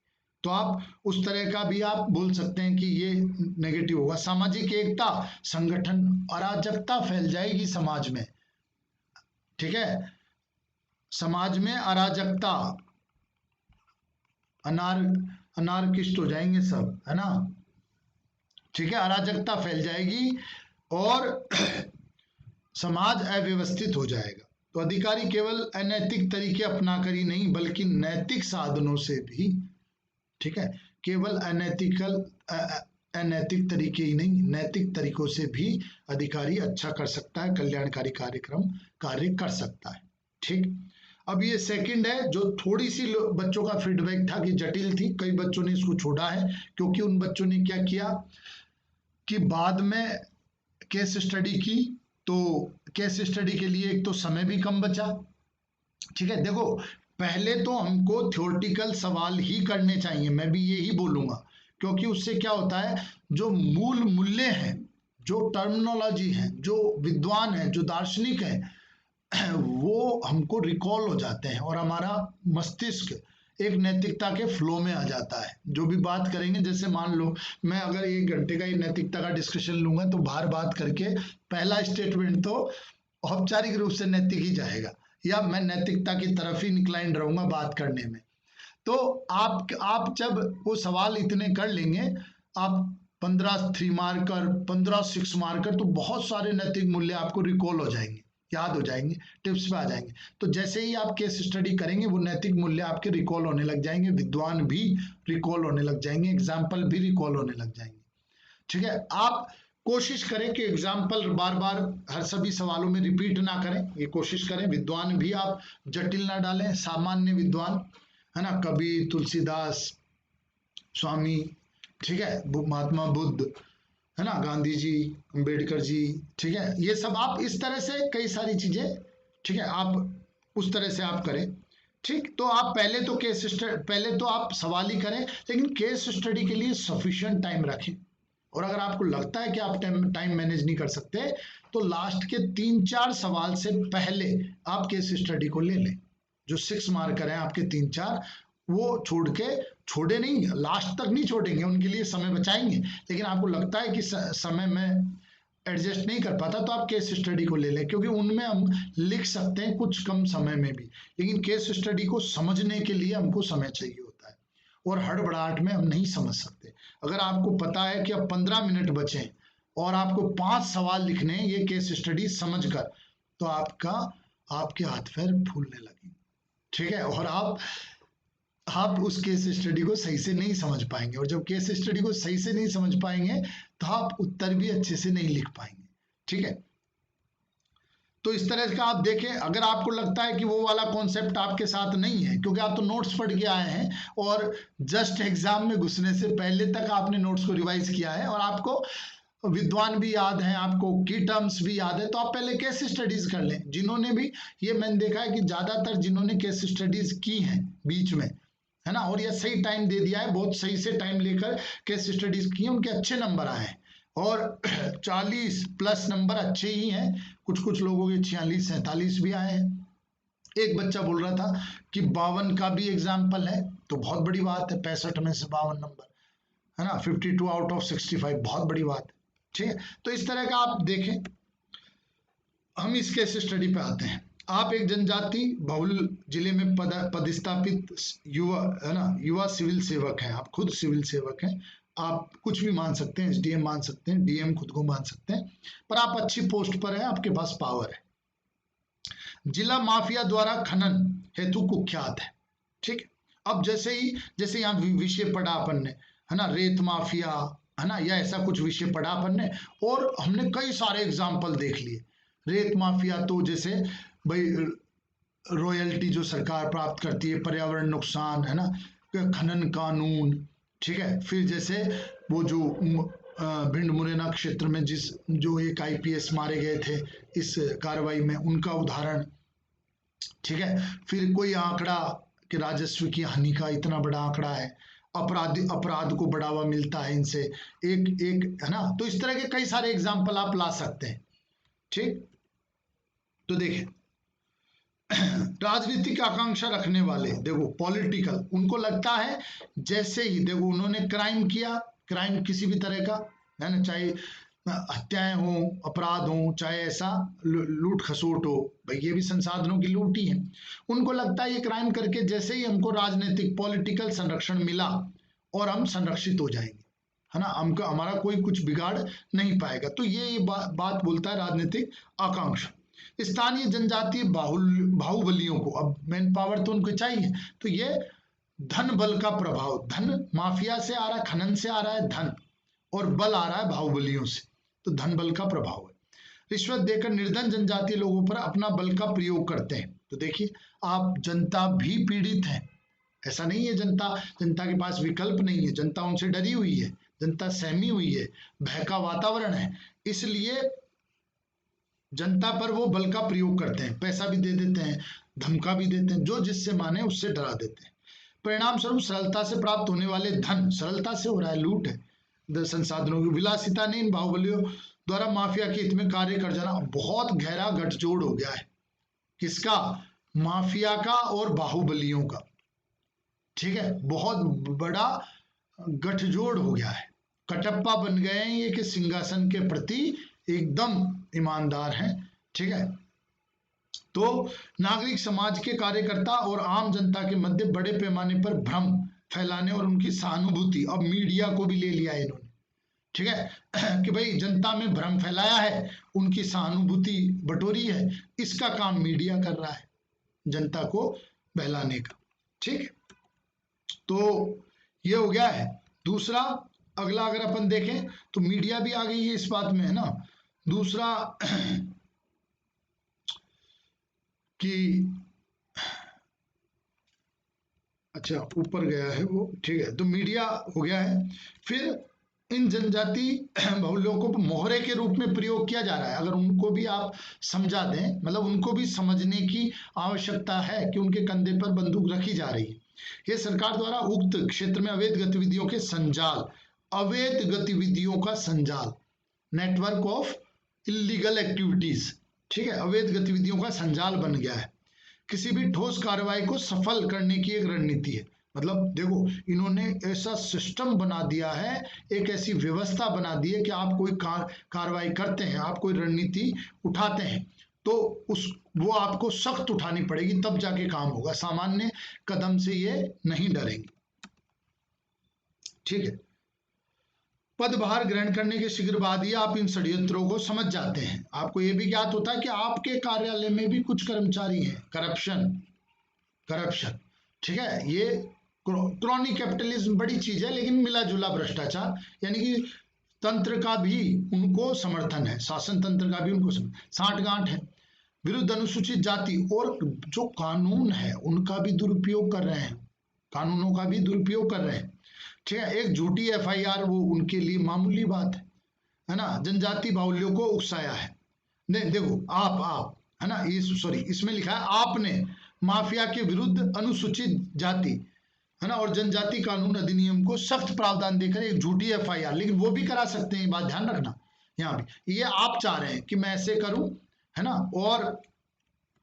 तो आप उस तरह का भी आप बोल सकते हैं कि ये नेगेटिव होगा। सामाजिक एकता, संगठन, अराजकता फैल जाएगी समाज में। ठीक है, समाज में अराजकता, अनार्किस्ट हो जाएंगे सब, है ना। ठीक है, अराजकता फैल जाएगी और समाज अव्यवस्थित हो जाएगा। तो अधिकारी केवल अनैतिक तरीके अपनाकर ही नहीं, बल्कि नैतिक साधनों से भी, ठीक है, केवल अनैतिक तरीके ही नहीं, नैतिक तरीकों से भी अधिकारी अच्छा कर सकता है, कल्याणकारी कार्यक्रम कार्य कर सकता है। ठीक, अब ये सेकंड है, जो थोड़ी सी बच्चों का फीडबैक था कि जटिल थी, कई बच्चों ने इसको छोड़ा है, क्योंकि उन बच्चों ने क्या किया कि बाद में केस स्टडी की, तो केस स्टडी के लिए एक तो समय भी कम बचा। ठीक है, देखो पहले तो हमको थ्योरेटिकल सवाल ही करने चाहिए, मैं भी यही बोलूंगा, क्योंकि उससे क्या होता है, जो मूल मूल्य हैं, जो टर्मिनोलॉजी है, जो विद्वान है, जो दार्शनिक है, वो हमको रिकॉल हो जाते हैं और हमारा मस्तिष्क एक नैतिकता के फ्लो में आ जाता है। जो भी बात करेंगे, जैसे मान लो मैं अगर 1 घंटे का ये नैतिकता का डिस्कशन लूंगा, तो बाहर बात करके पहला स्टेटमेंट तो औपचारिक रूप से नैतिक ही जाएगा, या मैं नैतिकता की तरफ ही इंक्लाइंड रहूंगा बात करने में। तो आप जब वो सवाल इतने कर लेंगे, आप 15 3 मार्कर, 15 6 मार्कर, तो बहुत सारे नैतिक मूल्य आपको रिकॉल हो जाएंगे, याद हो जाएंगे, टिप्स पे आ जाएंगे। तो जैसे ही आप केस स्टडी करेंगे, वो नैतिक मूल्य आपके रिकॉल होने लग जाएंगे, विद्वान भी रिकॉल होने लग जाएंगे, एग्जाम्पल भी रिकॉल होने लग जाएंगे। ठीक है, आप कोशिश करें कि एग्जाम्पल बार बार हर सभी सवालों में रिपीट ना करें, ये कोशिश करें। विद्वान भी आप जटिल ना डालें, सामान्य विद्वान, है ना, कबीर, तुलसीदास, स्वामी, ठीक है, महात्मा बुद्ध, है ना, गांधी जी, अंबेडकर जी, ठीक है, ये सब आप इस तरह से कई सारी चीजें, ठीक है, आप उस तरह से आप करें। ठीक, तो आप पहले तो आप सवाल ही करें, लेकिन केस स्टडी के लिए सफिशिएंट टाइम रखें। और अगर आपको लगता है कि आप टाइम मैनेज नहीं कर सकते, तो लास्ट के 3-4 सवाल से पहले आप केस स्टडी को ले लें। जो 6 मार्कर हैं आपके 3-4, वो छोड़े नहीं, लास्ट तक नहीं छोड़ेंगे, उनके लिए समय बचाएंगे। लेकिन आपको लगता है कि समय में एडजस्ट नहीं कर पाता, तो आप केस स्टडी को ले लें, क्योंकि उनमें हम लिख सकते हैं कुछ कम समय में भी। लेकिन केस स्टडी को समझने के लिए हमको समय चाहिए होता है, और हड़बड़ाहट में हम नहीं समझ सकते। अगर आपको पता है कि अब 15 मिनट बचे और आपको 5 सवाल लिखने हैं ये केस स्टडी समझकर, तो आपके हाथ पैर फूलने लगे। ठीक है, और आप उस केस स्टडी को सही से नहीं समझ पाएंगे, और जब केस स्टडी को सही से नहीं समझ पाएंगे, तो आप उत्तर भी अच्छे से नहीं लिख पाएंगे। ठीक है, तो इस तरह का आप देखें। अगर आपको लगता है कि वो वाला कॉन्सेप्ट आपके साथ नहीं है, क्योंकि आप तो नोट्स पढ़ के आए हैं और जस्ट एग्जाम में घुसने से पहले तक आपने नोट्स को रिवाइज किया है, और आपको विद्वान भी याद है, आपको की टर्म्स भी याद है, तो आप पहले केस स्टडीज कर लें। जिन्होंने भी, ये मैंने देखा है कि ज्यादातर जिन्होंने केस स्टडीज की हैं बीच में, है ना, और ये सही टाइम दे दिया है, बहुत सही से टाइम लेकर केस स्टडीज की, उनके अच्छे नंबर आए हैं, और 40+ नंबर अच्छे ही हैं। कुछ कुछ लोगों के 46-47 भी आए हैं। एक बच्चा बोल रहा था कि 52 का भी एग्जाम्पल है, तो बहुत बड़ी बात है, 65 में से 52 नंबर, है ना, 52 आउट ऑफ 65, बहुत बड़ी बात है। ठीक है, तो इस तरह का आप देखें। हम इस केस स्टडी पे आते हैं। आप एक जनजाति बहुल जिले में पदस्थापित युवा, है ना, युवा सिविल सेवक हैं, आप खुद सिविल सेवक हैं, आप कुछ भी मान सकते हैं, एसडीएम मान सकते हैं, डीएम खुद को मान सकते हैं, पर आप अच्छी पोस्ट पर हैं, आपके पास पावर है। जिला माफिया द्वारा खनन हेतु कुख्यात है। ठीक है, अब जैसे यहाँ विषय पढ़ा अपन ने, है ना, रेत माफिया, है ना, या ऐसा कुछ विषय पढ़ा अपन ने, और हमने कई सारे एग्जाम्पल देख लिए। रेत माफिया तो जैसे भाई रॉयल्टी जो सरकार प्राप्त करती है, पर्यावरण नुकसान, है ना, खनन कानून, ठीक है। फिर जैसे वो जो भिंड मुरैना क्षेत्र में जो एक आईपीएस मारे गए थे इस कार्रवाई में, उनका उदाहरण, ठीक है। फिर कोई आंकड़ा कि राजस्व की हानि का इतना बड़ा आंकड़ा है, अपराध को बढ़ावा मिलता है इनसे, एक एक, है ना। तो इस तरह के कई सारे एग्जाम्पल आप ला सकते हैं। ठीक, तो देखें, राजनीतिक आकांक्षा रखने वाले, देखो पॉलिटिकल, उनको लगता है जैसे ही देखो उन्होंने क्राइम किया, क्राइम किसी भी तरह का, है ना, चाहे हत्याएं हो, अपराध हो, चाहे ऐसा लूट खसोट हो, भाई ये भी संसाधनों की लूट ही है। उनको लगता है ये क्राइम करके जैसे ही हमको राजनीतिक पॉलिटिकल संरक्षण मिला और हम संरक्षित हो जाएंगे, है ना, हमको हमारा कोई कुछ बिगाड़ नहीं पाएगा। तो ये बात बोलता है राजनीतिक आकांक्षा। स्थानीय जनजातीय बाहुबलियों को, अब मैन पावर तो उनको चाहिए, तो ये धन बल का प्रभाव, धन माफिया से आ रहा है, खनन से आ रहा है धन, और बल आ रहा है बाहुबलियों से, तो धन बल का प्रभाव है। रिश्वत देकर निर्धन जनजातीय लोगों पर अपना बल का प्रयोग करते हैं। तो देखिए, आप, जनता भी पीड़ित है, ऐसा नहीं है जनता के पास विकल्प नहीं है, जनता उनसे डरी हुई है, जनता सहमी हुई है, भय का वातावरण है, इसलिए जनता पर वो बल का प्रयोग करते हैं, पैसा भी दे देते हैं, धमका भी देते हैं, जो जिससे माने उससे डरा देते हैं। परिणाम स्वरूप सरलता से प्राप्त होने वाले धन, सरलता से हो रहा है, लूट है संसाधनों की, विलासिता ने इन बाहुबलियों द्वारा माफिया के हित में कार्य कर जाना बहुत गहरा गठजोड़ हो गया है। किसका? माफिया का और बाहुबलियों का। ठीक है, बहुत बड़ा गठजोड़ हो गया है, कटप्पा बन गए हैं ये कि सिंहासन के प्रति एकदम ईमानदार हैं। ठीक है, तो नागरिक समाज के कार्यकर्ता और आम जनता के मध्य बड़े पैमाने पर भ्रम फैलाने और उनकी सहानुभूति, अब मीडिया को भी ले लिया इन्होंने, ठीक है, कि भाई जनता में भ्रम फैलाया है, उनकी सहानुभूति बटोरी है, इसका काम मीडिया कर रहा है, जनता को बहलाने का। ठीक है, तो ये हो गया है। दूसरा, अगला अगर अपन देखें तो मीडिया भी आ गई है इस बात में, है ना। दूसरा कि अच्छा ऊपर गया है वो, ठीक है, तो मीडिया हो गया है। फिर इन जनजाति बहुल्यों को मोहरे के रूप में प्रयोग किया जा रहा है। अगर उनको भी आप समझा दें, मतलब उनको भी समझने की आवश्यकता है कि उनके कंधे पर बंदूक रखी जा रही है। यह सरकार द्वारा उक्त क्षेत्र में अवैध गतिविधियों के संजाल, अवैध गतिविधियों का संजाल, नेटवर्क ऑफ इलीगल एक्टिविटीज, ठीक है, अवैध गतिविधियों का संजाल बन गया है। किसी भी ठोस कार्रवाई को सफल करने की एक रणनीति है। मतलब देखो, इन्होंने ऐसा सिस्टम बना दिया है, एक ऐसी व्यवस्था बना दी है कि आप कोई कार्रवाई करते हैं, आप कोई रणनीति उठाते हैं, तो वो आपको सख्त उठानी पड़ेगी, तब जाके काम होगा, सामान्य कदम से ये नहीं डरेंगे। ठीक है, पदभार ग्रहण करने के शीघ्र बाद ही आप इन षड्यंत्रों को समझ जाते हैं। आपको यह भी ज्ञात होता है कि आपके कार्यालय में भी कुछ कर्मचारी हैं, करप्शन, ठीक है, ये क्रॉनिक कैपिटलिज्म बड़ी चीज है, लेकिन मिला जुला भ्रष्टाचार, यानी कि तंत्र का भी उनको समर्थन है, शासन तंत्र का भी उनको साठगांठ है। विरुद्ध अनुसूचित जाति और जो कानून है उनका भी दुरुपयोग कर रहे हैं, कानूनों का भी दुरुपयोग कर रहे हैं। ठीक है, एक झूठी एफआईआर वो उनके लिए मामूली बात है ना। जनजाति बाहुल्यों को उकसाया है, नहीं देखो आप, है ना, सॉरी, इसमें लिखा है आपने माफिया के विरुद्ध अनुसूचित जाति, है ना, और जनजाति कानून अधिनियम को सख्त प्रावधान देकर एक झूठी एफआईआर, लेकिन वो भी करा सकते हैं, बात ध्यान रखना। यहाँ भी ये आप चाह रहे हैं कि मैं ऐसे करूं, है ना, और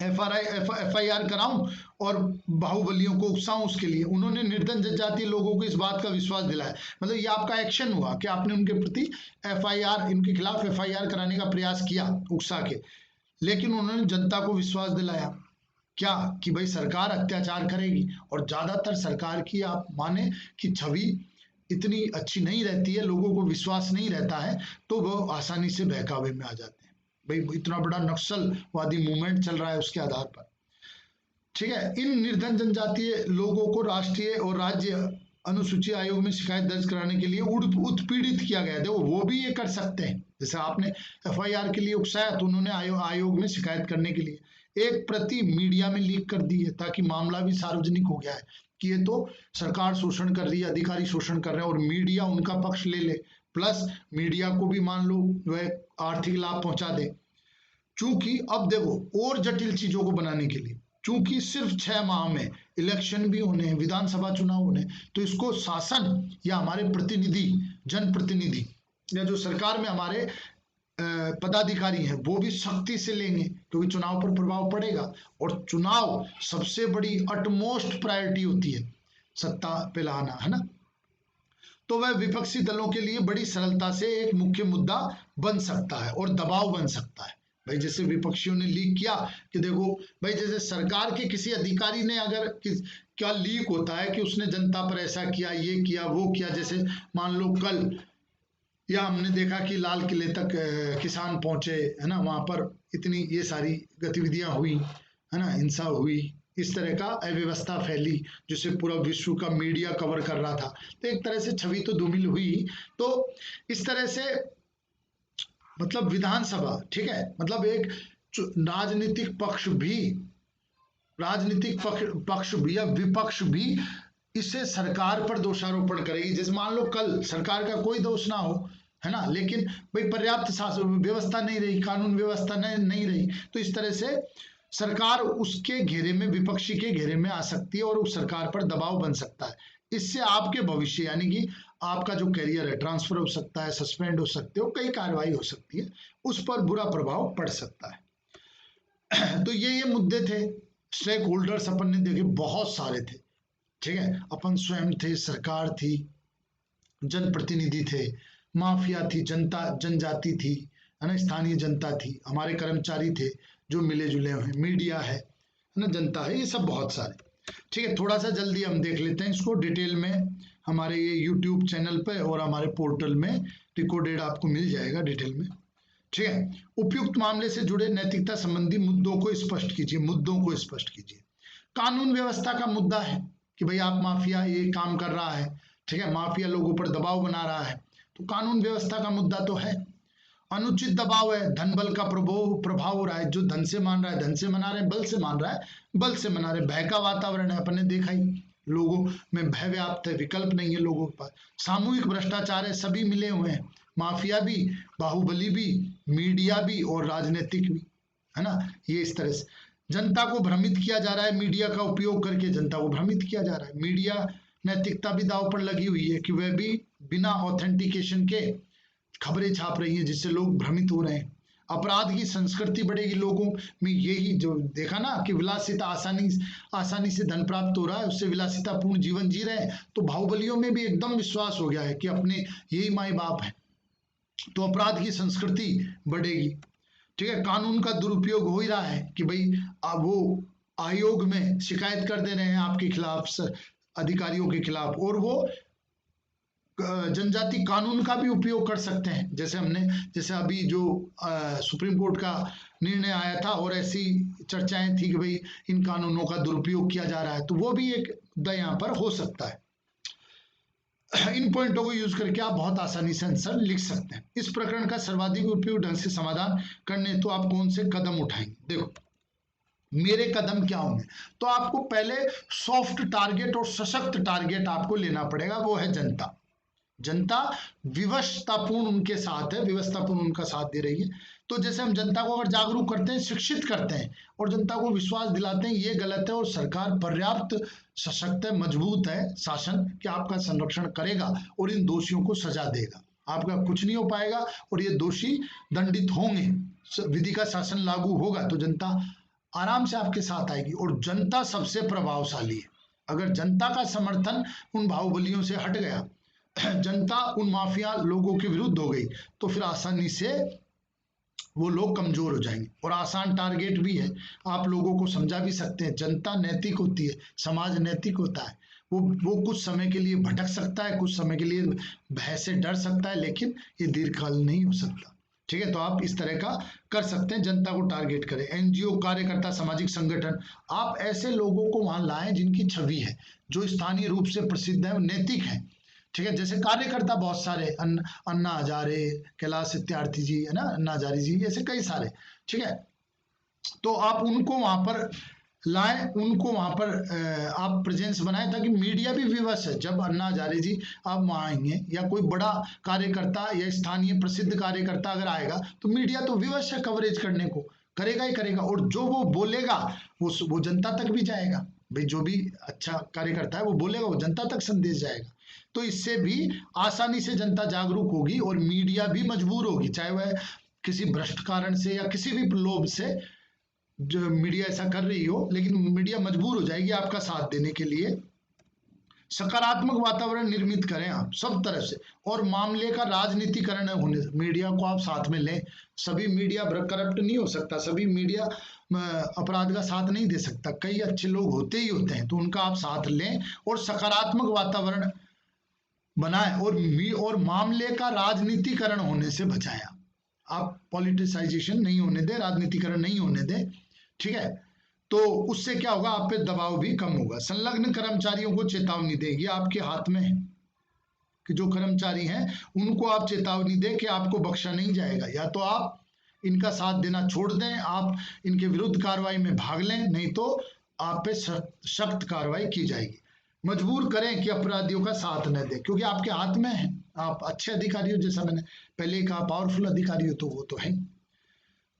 एफआईआर कराऊं और बाहुबलियों को उकसाऊं, उसके लिए उन्होंने निर्धन जनजातीय लोगों को इस बात का विश्वास दिलाया। मतलब ये आपका एक्शन हुआ कि आपने उनके प्रति एफआईआर, इनके खिलाफ एफआईआर कराने का प्रयास किया उकसा के, लेकिन उन्होंने जनता को विश्वास दिलाया क्या कि भाई सरकार अत्याचार करेगी, और ज्यादातर सरकार की आप माने कि छवि इतनी अच्छी नहीं रहती है, लोगों को विश्वास नहीं रहता है, तो वो आसानी से बहकावे में आ जाते हैं। भाई इतना बड़ा नक्सलवादी मूवमेंट चल रहा है उसके आधार पर। ठीक है, इन निर्धन जनजातीय लोगों को राष्ट्रीय और राज्य अनुसूची आयोग में शिकायत दर्ज कराने के लिए उत्पीड़ित किया गया। देखो वो भी ये कर सकते हैं, जैसे आपने एफआईआर के लिए उकसाया तो उन्होंने आयोग में शिकायत करने के लिए एक प्रति मीडिया में लीक कर दी है, ताकि मामला भी सार्वजनिक हो गया है कि ये तो सरकार शोषण कर रही है, अधिकारी शोषण कर रहे हैं, और मीडिया उनका पक्ष ले ले, प्लस मीडिया को भी मान लो वह आर्थिक लाभ पहुंचा दे। चूंकि अब देखो और जटिल चीजों को बनाने के लिए, चूंकि सिर्फ 6 माह में इलेक्शन भी होने हैं, विधानसभा चुनाव होने, तो इसको शासन या हमारे प्रतिनिधि, जनप्रतिनिधि या जो सरकार में हमारे पदाधिकारी हैं वो भी सख्ती से लेंगे, क्योंकि चुनाव पर प्रभाव पड़ेगा, और चुनाव सबसे बड़ी अटमोस्ट प्रायोरिटी होती है सत्ता पे लाना, है ना। तो वह विपक्षी दलों के लिए बड़ी सरलता से एक मुख्य मुद्दा बन सकता है और दबाव बन सकता है। भाई जैसे विपक्षियों ने लीक किया कि देखो भाई, जैसे सरकार के किसी अधिकारी ने अगर क्या लीक होता है कि उसने जनता पर ऐसा किया, ये किया, वो किया, जैसे मान लो कल या हमने देखा कि लाल किले तक किसान पहुंचे, है ना, वहां पर इतनी ये सारी गतिविधियां हुई, है ना, हिंसा हुई, इस तरह का अव्यवस्था फैली जिसे पूरा विश्व का मीडिया कवर कर रहा था, तो एक तरह से छवि तो धूमिल हुई। तो इस तरह से मतलब विधानसभा, ठीक है, मतलब एक राजनीतिक पक्ष भी या विपक्ष भी इससे सरकार पर दोषारोपण करेगी। जैसे मान लो कल सरकार का कोई दोष ना हो, है ना, लेकिन भाई पर्याप्त शासन व्यवस्था नहीं रही, कानून व्यवस्था नहीं रही, तो इस तरह से सरकार उसके घेरे में, विपक्षी के घेरे में आ सकती है और उस सरकार पर दबाव बन सकता है। इससे आपके भविष्य यानी कि आपका जो करियर है ट्रांसफर हो सकता है, सस्पेंड हो सकते हो, कई कार्रवाई हो सकती है, उस पर बुरा प्रभाव पड़ सकता है। तो ये मुद्दे थे, स्टेक होल्डर्स अपन ने देखे बहुत सारे थे, ठीक है, अपन स्वयं थे, सरकार थी, जनप्रतिनिधि थे, माफिया थी, जनता जनजाति थी, है ना, स्थानीय जनता थी, हमारे कर्मचारी थे जो मिले जुले हैं, मीडिया है ना, जनता है, ये सब बहुत सारे। ठीक है, थोड़ा सा जल्दी हम देख लेते हैं इसको डिटेल में, हमारे ये यूट्यूब चैनल पे और हमारे पोर्टल में रिकॉर्डेड आपको मिल जाएगा डिटेल में। ठीक है, उपयुक्त मामले से जुड़े नैतिकता संबंधी मुद्दों को स्पष्ट कीजिए। कानून व्यवस्था का मुद्दा है कि भाई आप माफिया ये काम कर रहा है, ठीक है, माफिया लोगों पर दबाव बना रहा है, तो कानून व्यवस्था का मुद्दा तो है। अनुचित दबाव है, धन बल का प्रभाव हो रहा है, जो धन से मान रहा है धन से मना रहे हैं, बल से मान रहा है बल से मना रहे, भय का वातावरण है, अपन ने देखा ही, लोगों में भय व्याप्त है, विकल्प नहीं है लोगों के पास, सामूहिक भ्रष्टाचार है, सभी मिले हुए हैं, माफिया भी, बाहुबली भी, मीडिया भी और राजनीतिक भी, है ना, ये इस तरह से जनता को भ्रमित किया जा रहा है, मीडिया का उपयोग करके जनता को भ्रमित किया जा रहा है। मीडिया नैतिकता भी दांव पर लगी हुई है कि वह भी बिना ऑथेंटिकेशन के खबरें छाप रही है, जिससे लोग भ्रमित हो रहे हैं। अपराध की संस्कृति बढ़ेगी लोगों में, यही जो देखा ना कि विलासिता आसानी से धन प्राप्त हो रहा है, उससे विलासितापूर्ण जीवन जी रहे हैं, तो बाहुबलियों में भी एकदम विश्वास हो गया है कि अपने यही माई बाप है, तो अपराध की संस्कृति बढ़ेगी। ठीक है, कानून का दुरुपयोग हो ही रहा है कि भाई वो आयोग में शिकायत कर दे रहे हैं आपके खिलाफ, अधिकारियों के खिलाफ, और वो जनजाति कानून का भी उपयोग कर सकते हैं, जैसे अभी जो सुप्रीम कोर्ट का निर्णय आया था और ऐसी चर्चाएं थी कि भाई इन कानूनों का दुरुपयोग किया जा रहा है, तो वो भी एक मुद्दा यहाँ पर हो सकता है। इन पॉइंटों को यूज करके आप बहुत आसानी से आंसर लिख सकते हैं। इस प्रकरण का सर्वाधिक उपयुक्त ढंग से समाधान करने तो आप कौन से कदम उठाएंगे? देखो मेरे कदम क्या होंगे, तो आपको पहले सॉफ्ट टारगेट और सशक्त टारगेट आपको लेना पड़ेगा, वो है जनता। जनता विवशतापूर्ण उनके साथ है, व्यवस्थापूर्ण उनका साथ दे रही है, तो जैसे हम जनता को अगर जागरूक करते हैं, शिक्षित करते हैं और जनता को विश्वास दिलाते हैं ये गलत है और सरकार पर्याप्त सशक्त है, मजबूत है शासन कि आपका संरक्षण करेगा और इन दोषियों को सजा देगा, आपका कुछ नहीं हो पाएगा और ये दोषी दंडित होंगे, विधि का शासन लागू होगा, तो जनता आराम से आपके साथ आएगी। और जनता सबसे प्रभावशाली है, अगर जनता का समर्थन उन बाहुबलियों से हट गया, जनता उन माफिया लोगों के विरुद्ध हो गई, तो फिर आसानी से वो लोग कमजोर हो जाएंगे। और आसान टारगेट भी है, आप लोगों को समझा भी सकते हैं। जनता नैतिक होती है, समाज नैतिक होता है। वो कुछ समय के लिए भटक सकता है, कुछ समय के लिए भय से डर सकता है, लेकिन ये दीर्घकाल नहीं हो सकता। ठीक है, तो आप इस तरह का कर सकते हैं, जनता को टारगेट करें। एनजीओ, कार्यकर्ता, सामाजिक संगठन, आप ऐसे लोगों को वहां लाएं जिनकी छवि है, जो स्थानीय रूप से प्रसिद्ध है, नैतिक है। ठीक है, जैसे कार्यकर्ता बहुत सारे, अन्ना हजारे, कैलाश सत्यार्थी जी, है ना, अन्ना हजारे जी, ऐसे कई सारे। ठीक है, तो आप उनको वहां पर लाएं, उनको वहां पर आप प्रेजेंस बनाएं, ताकि मीडिया भी विवश है। जब अन्ना हजारे जी आप वहां आएंगे, या कोई बड़ा कार्यकर्ता या स्थानीय प्रसिद्ध कार्यकर्ता अगर आएगा, तो मीडिया तो विवश है कवरेज करने को, करेगा ही करेगा। और जो वो बोलेगा वो जनता तक भी जाएगा। भाई जो भी अच्छा कार्यकर्ता है वो बोलेगा, वो जनता तक संदेश जाएगा। तो इससे भी आसानी से जनता जागरूक होगी और मीडिया भी मजबूर होगी, चाहे वह किसी भ्रष्ट कारण से या किसी भी लोभ से जो मीडिया ऐसा कर रही हो, लेकिन मीडिया मजबूर हो जाएगी आपका साथ देने के लिए। सकारात्मक वातावरण निर्मित करें आप सब तरफ से, और मामले का राजनीतिकरण होने, मीडिया को आप साथ में लें। सभी मीडिया करप्ट नहीं हो सकता, सभी मीडिया अपराध का साथ नहीं दे सकता, कई अच्छे लोग होते ही होते हैं, तो उनका आप साथ लें और सकारात्मक वातावरण बनाएं, और मामले का राजनीतिकरण होने से बचाएं। आप पॉलिटिसाइजेशन नहीं होने दें, राजनीतिकरण नहीं होने दें। ठीक है, तो उससे क्या होगा, आप पे दबाव भी कम होगा। संलग्न कर्मचारियों को चेतावनी दें, ये आपके हाथ में है कि जो कर्मचारी हैं उनको आप चेतावनी दें कि आपको बख्शा नहीं जाएगा। या तो आप इनका साथ देना छोड़ दें, आप इनके विरुद्ध कार्रवाई में भाग लें, नहीं तो आप पे सख्त कार्रवाई की जाएगी। मजबूर करें कि अपराधियों का साथ न दें, क्योंकि आपके हाथ में है। आप अच्छे अधिकारी हो, जैसा मैंने पहले ही कहा, पावरफुल अधिकारी हो, तो वो तो है।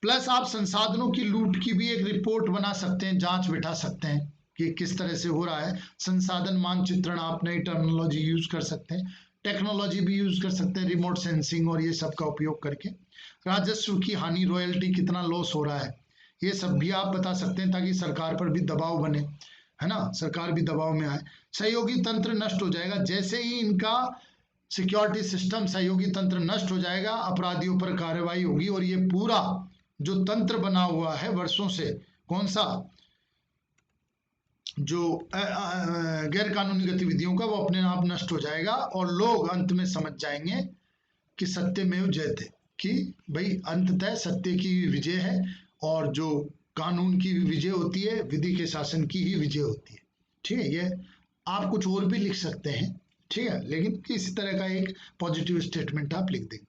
प्लस आप संसाधनों की लूट की भी एक रिपोर्ट बना सकते हैं, जांच बिठा सकते हैं कि किस तरह से हो रहा है। संसाधन मानचित्रण, आप नई टर्मिनोलॉजी यूज कर सकते हैं, टेक्नोलॉजी भी यूज कर सकते हैं, रिमोट सेंसिंग और ये सब का उपयोग करके। राजस्व की हानि, रॉयल्टी कितना लॉस हो रहा है, ये सब भी आप बता सकते हैं, ताकि सरकार पर भी दबाव बने, है ना, सरकार भी दबाव में आए। सहयोगी तंत्र नष्ट हो जाएगा, जैसे ही इनका सिक्योरिटी सिस्टम, सहयोगी तंत्र नष्ट हो जाएगा, अपराधियों पर कार्रवाई होगी। और ये पूरा जो तंत्र बना हुआ है वर्षों से, कौन सा, जो गैर कानूनी गतिविधियों का, वो अपने आप नष्ट हो जाएगा। और लोग अंत में समझ जाएंगे कि सत्यमेव जयते, कि भाई अंततः सत्य की विजय है, और जो कानून की विजय होती है, विधि के शासन की ही विजय होती है। ठीक है, ये आप कुछ और भी लिख सकते हैं, ठीक है, लेकिन इसी तरह का एक पॉजिटिव स्टेटमेंट आप लिख देंगे।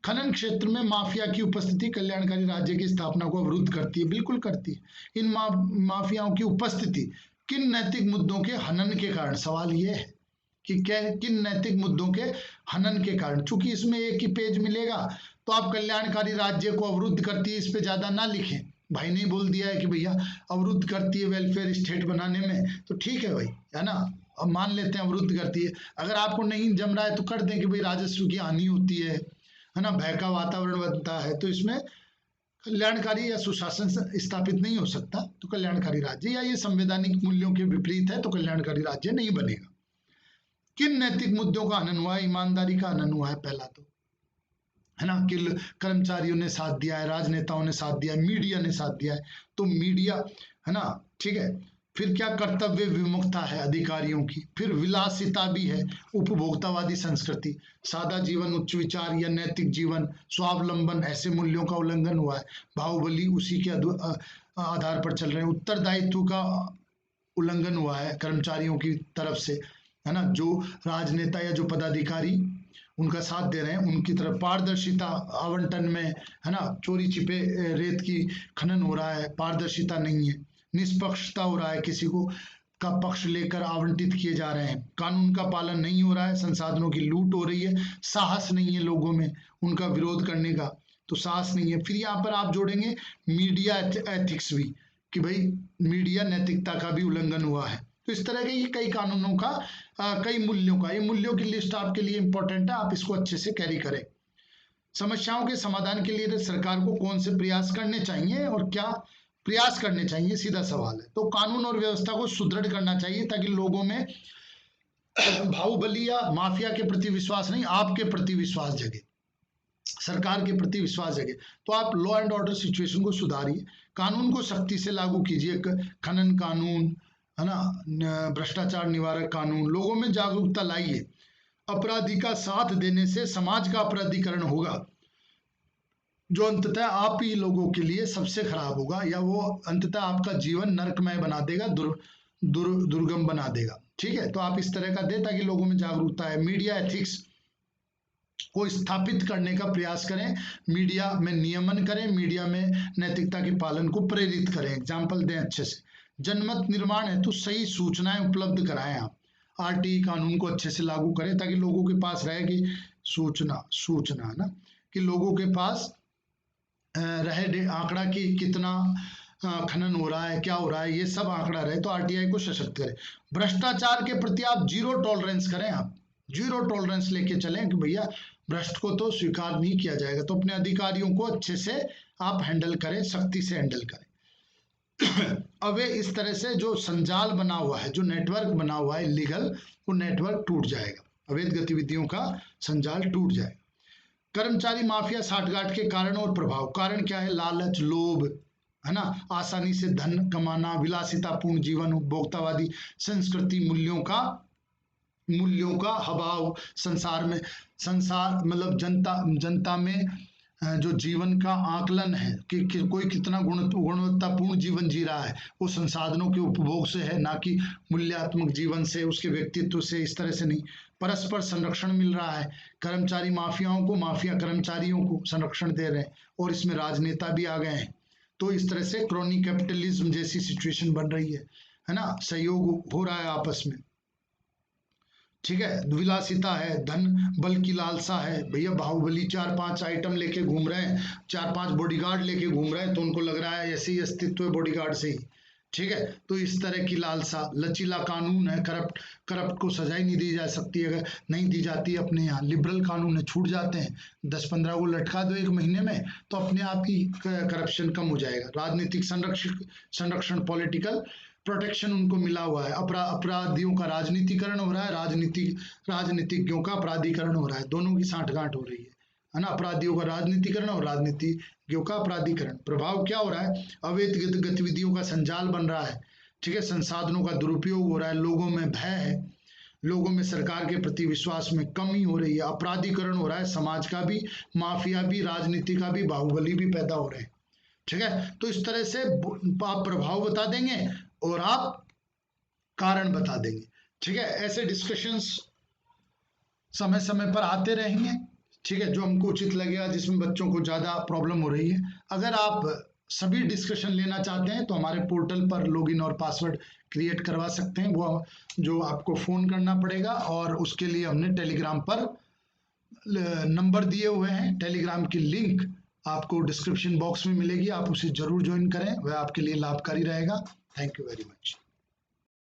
खनन क्षेत्र में माफिया की उपस्थिति कल्याणकारी राज्य की स्थापना को अवरुद्ध करती है, बिल्कुल करती है। इन माफियाओं की उपस्थिति किन नैतिक मुद्दों के हनन के कारण, सवाल यह है कि किन नैतिक मुद्दों के हनन के कारण। चूंकि इसमें एक ही पेज मिलेगा, तो आप कल्याणकारी राज्य को अवरुद्ध करती है, इस पे ज्यादा ना लिखें। भाई ने बोल दिया है कि भैया अवरुद्ध करती है वेलफेयर स्टेट बनाने में, तो ठीक है भाई, है ना, अब मान लेते हैं अवरुद्ध करती है। अगर आपको नहीं जम रहा है तो कर दें कि भाई राजस्व की हानि होती है ना, भय का वातावरण बनता है, तो इसमें कल्याणकारी या सुशासन स्थापित नहीं हो सकता, तो कल्याणकारी राज्य, या ये संवैधानिक मूल्यों के विपरीत है, तो कल्याणकारी राज्य नहीं बनेगा। किन नैतिक मुद्दों का हनन हुआ है, ईमानदारी का हनन हुआ है पहला, तो है ना, कि कर्मचारियों ने साथ दिया है, राजनेताओं ने साथ दिया है, मीडिया ने साथ दिया है, तो मीडिया, है ना, ठीक है। फिर क्या, कर्तव्य विमुखता है अधिकारियों की। फिर विलासिता भी है, उपभोक्तावादी संस्कृति, सादा जीवन, उच्च विचार या नैतिक जीवन, स्वावलंबन, ऐसे मूल्यों का उल्लंघन हुआ है। बाहुबली उसी के आधार पर चल रहे हैं। उत्तरदायित्व का उल्लंघन हुआ है कर्मचारियों की तरफ से, है ना, जो राजनेता या जो पदाधिकारी उनका साथ दे रहे हैं उनकी तरफ। पारदर्शिता आवंटन में, है ना, चोरी छिपे रेत की खनन हो रहा है, पारदर्शिता नहीं है। निष्पक्षता हो रहा है, किसी को का पक्ष लेकर आवंटित किए जा रहे हैं। कानून का पालन नहीं हो रहा है, संसाधनों की लूट हो रही है। साहस नहीं है लोगों में उनका विरोध करने का, तो साहस नहीं है। फिर यहाँ पर आप जोड़ेंगे मीडिया एथिक्स भी, कि भाई मीडिया नैतिकता का भी उल्लंघन हुआ है। तो इस तरह के ये कई कानूनों का, कई मूल्यों का, ये मूल्यों की लिस्ट आपके लिए इंपॉर्टेंट है, आप इसको अच्छे से कैरी करें। समस्याओं के समाधान के लिए सरकार को कौन से प्रयास करने चाहिए और क्या प्रयास करने चाहिए, सीधा सवाल है। तो कानून और व्यवस्था को सुदृढ़ करना चाहिए, ताकि लोगों में बाहुबली या माफिया के प्रति विश्वास नहीं, आपके प्रति विश्वास जगे। सरकार के प्रति विश्वास जगे। तो आप लॉ एंड ऑर्डर सिचुएशन को सुधारिए, कानून को सख्ती से लागू कीजिए, खनन कानून है ना, भ्रष्टाचार निवारक कानून, लोगों में जागरूकता लाइए। अपराधी का साथ देने से समाज का अपराधीकरण होगा, जो अंततः आप ही लोगों के लिए सबसे खराब होगा, या वो अंततः आपका जीवन नरकमय बना देगा, दुर्गम बना देगा। ठीक है, तो आप इस तरह का दे ताकि लोगों में जागरूकता है। मीडिया एथिक्स को स्थापित करने का प्रयास करें, मीडिया में नियमन करें, मीडिया में नैतिकता के पालन को प्रेरित करें, एग्जाम्पल दें अच्छे से। जनमत निर्माण है तो सही सूचनाएं उपलब्ध कराएं। आप आरटीई कानून को अच्छे से लागू करें ताकि लोगों के पास रहे कि सूचना है ना, कि लोगों के पास रहे आंकड़ा कि कितना खनन हो रहा है, क्या हो रहा है, ये सब आंकड़ा रहे, तो आरटीआई को सशक्त करें। भ्रष्टाचार के प्रति आप जीरो टॉलरेंस करें, आप जीरो टॉलरेंस लेके चलें कि भैया भ्रष्ट को तो स्वीकार नहीं किया जाएगा। तो अपने अधिकारियों को अच्छे से आप हैंडल करें, सख्ती से हैंडल करें। अब इस तरह से जो संजाल बना हुआ है, जो नेटवर्क बना हुआ है इलीगल, वो नेटवर्क टूट जाएगा, अवैध गतिविधियों का संजाल टूट जाएगा। कर्मचारी माफिया साठगांठ के कारण और प्रभाव। कारण क्या है? लालच, लोभ, है ना, आसानी से धन कमाना, विलासितापूर्ण जीवन, उपभोक्तावादी संस्कृति, मूल्यों का अभाव, संसार मतलब जनता में जो जीवन का आकलन है कि कोई कितना गुणवत्तापूर्ण जीवन जी रहा है, वो संसाधनों के उपभोग से है, ना कि मूल्यात्मक जीवन से, उसके व्यक्तित्व से, इस तरह से नहीं। परस्पर संरक्षण मिल रहा है, कर्मचारी माफियाओं को, माफिया कर्मचारियों को संरक्षण दे रहे हैं, और इसमें राजनेता भी आ गए हैं। तो इस तरह से क्रोनी कैपिटलिज्म जैसी सिचुएशन बन रही है ना, सहयोग हो रहा है आपस में। ठीक है, विलासिता है, धन बल की लालसा है। भैया बाहुबली 4-5 आइटम लेके घूम रहे हैं, 4-5 बॉडीगार्ड लेके घूम रहे हैं, तो उनको लग रहा है ऐसे ही अस्तित्व है बॉडीगार्ड से ही। ठीक है, तो इस तरह की लालसा। लचीला कानून है, करप्ट को सजाई नहीं दी जा सकती, अगर नहीं दी जाती अपने यहाँ। लिबरल कानून है, छूट जाते हैं, 10-15 को लटका दो 1 महीने में, तो अपने आप ही करप्शन कम हो जाएगा। राजनीतिक संरक्षण, पॉलिटिकल प्रोटेक्शन उनको मिला हुआ है। अपराधियों का राजनीतिकरण हो रहा है, राजनीतिज्ञों का अपराधीकरण हो रहा है, दोनों की साठगांठ हो रही है ना। अपराधियों का राजनीतिकरण और राजनीतिज्ञों का अपराधीकरण। प्रभाव क्या हो रहा है? अवैध गतिविधियों का संजाल बन रहा है। ठीक है, संसाधनों का दुरुपयोग हो रहा है, लोगों में भय है, लोगों में सरकार के प्रति विश्वास में कमी हो रही है, अपराधीकरण हो रहा है, समाज का भी, माफिया भी, राजनीति का भी, बाहुबली भी पैदा हो रहे हैं। ठीक है, तो इस तरह से आप प्रभाव बता देंगे और आप कारण बता देंगे। ठीक है, ऐसे डिस्कशंस समय समय पर आते रहेंगे। ठीक है, जो हमको उचित लगेगा, जिसमें बच्चों को ज़्यादा प्रॉब्लम हो रही है। अगर आप सभी डिस्कशन लेना चाहते हैं तो हमारे पोर्टल पर लॉगिन और पासवर्ड क्रिएट करवा सकते हैं, वो जो आपको फ़ोन करना पड़ेगा, और उसके लिए हमने टेलीग्राम पर नंबर दिए हुए हैं। टेलीग्राम की लिंक आपको डिस्क्रिप्शन बॉक्स में मिलेगी, आप उसे जरूर ज्वाइन करें, वह आपके लिए लाभकारी रहेगा। Thank you very much.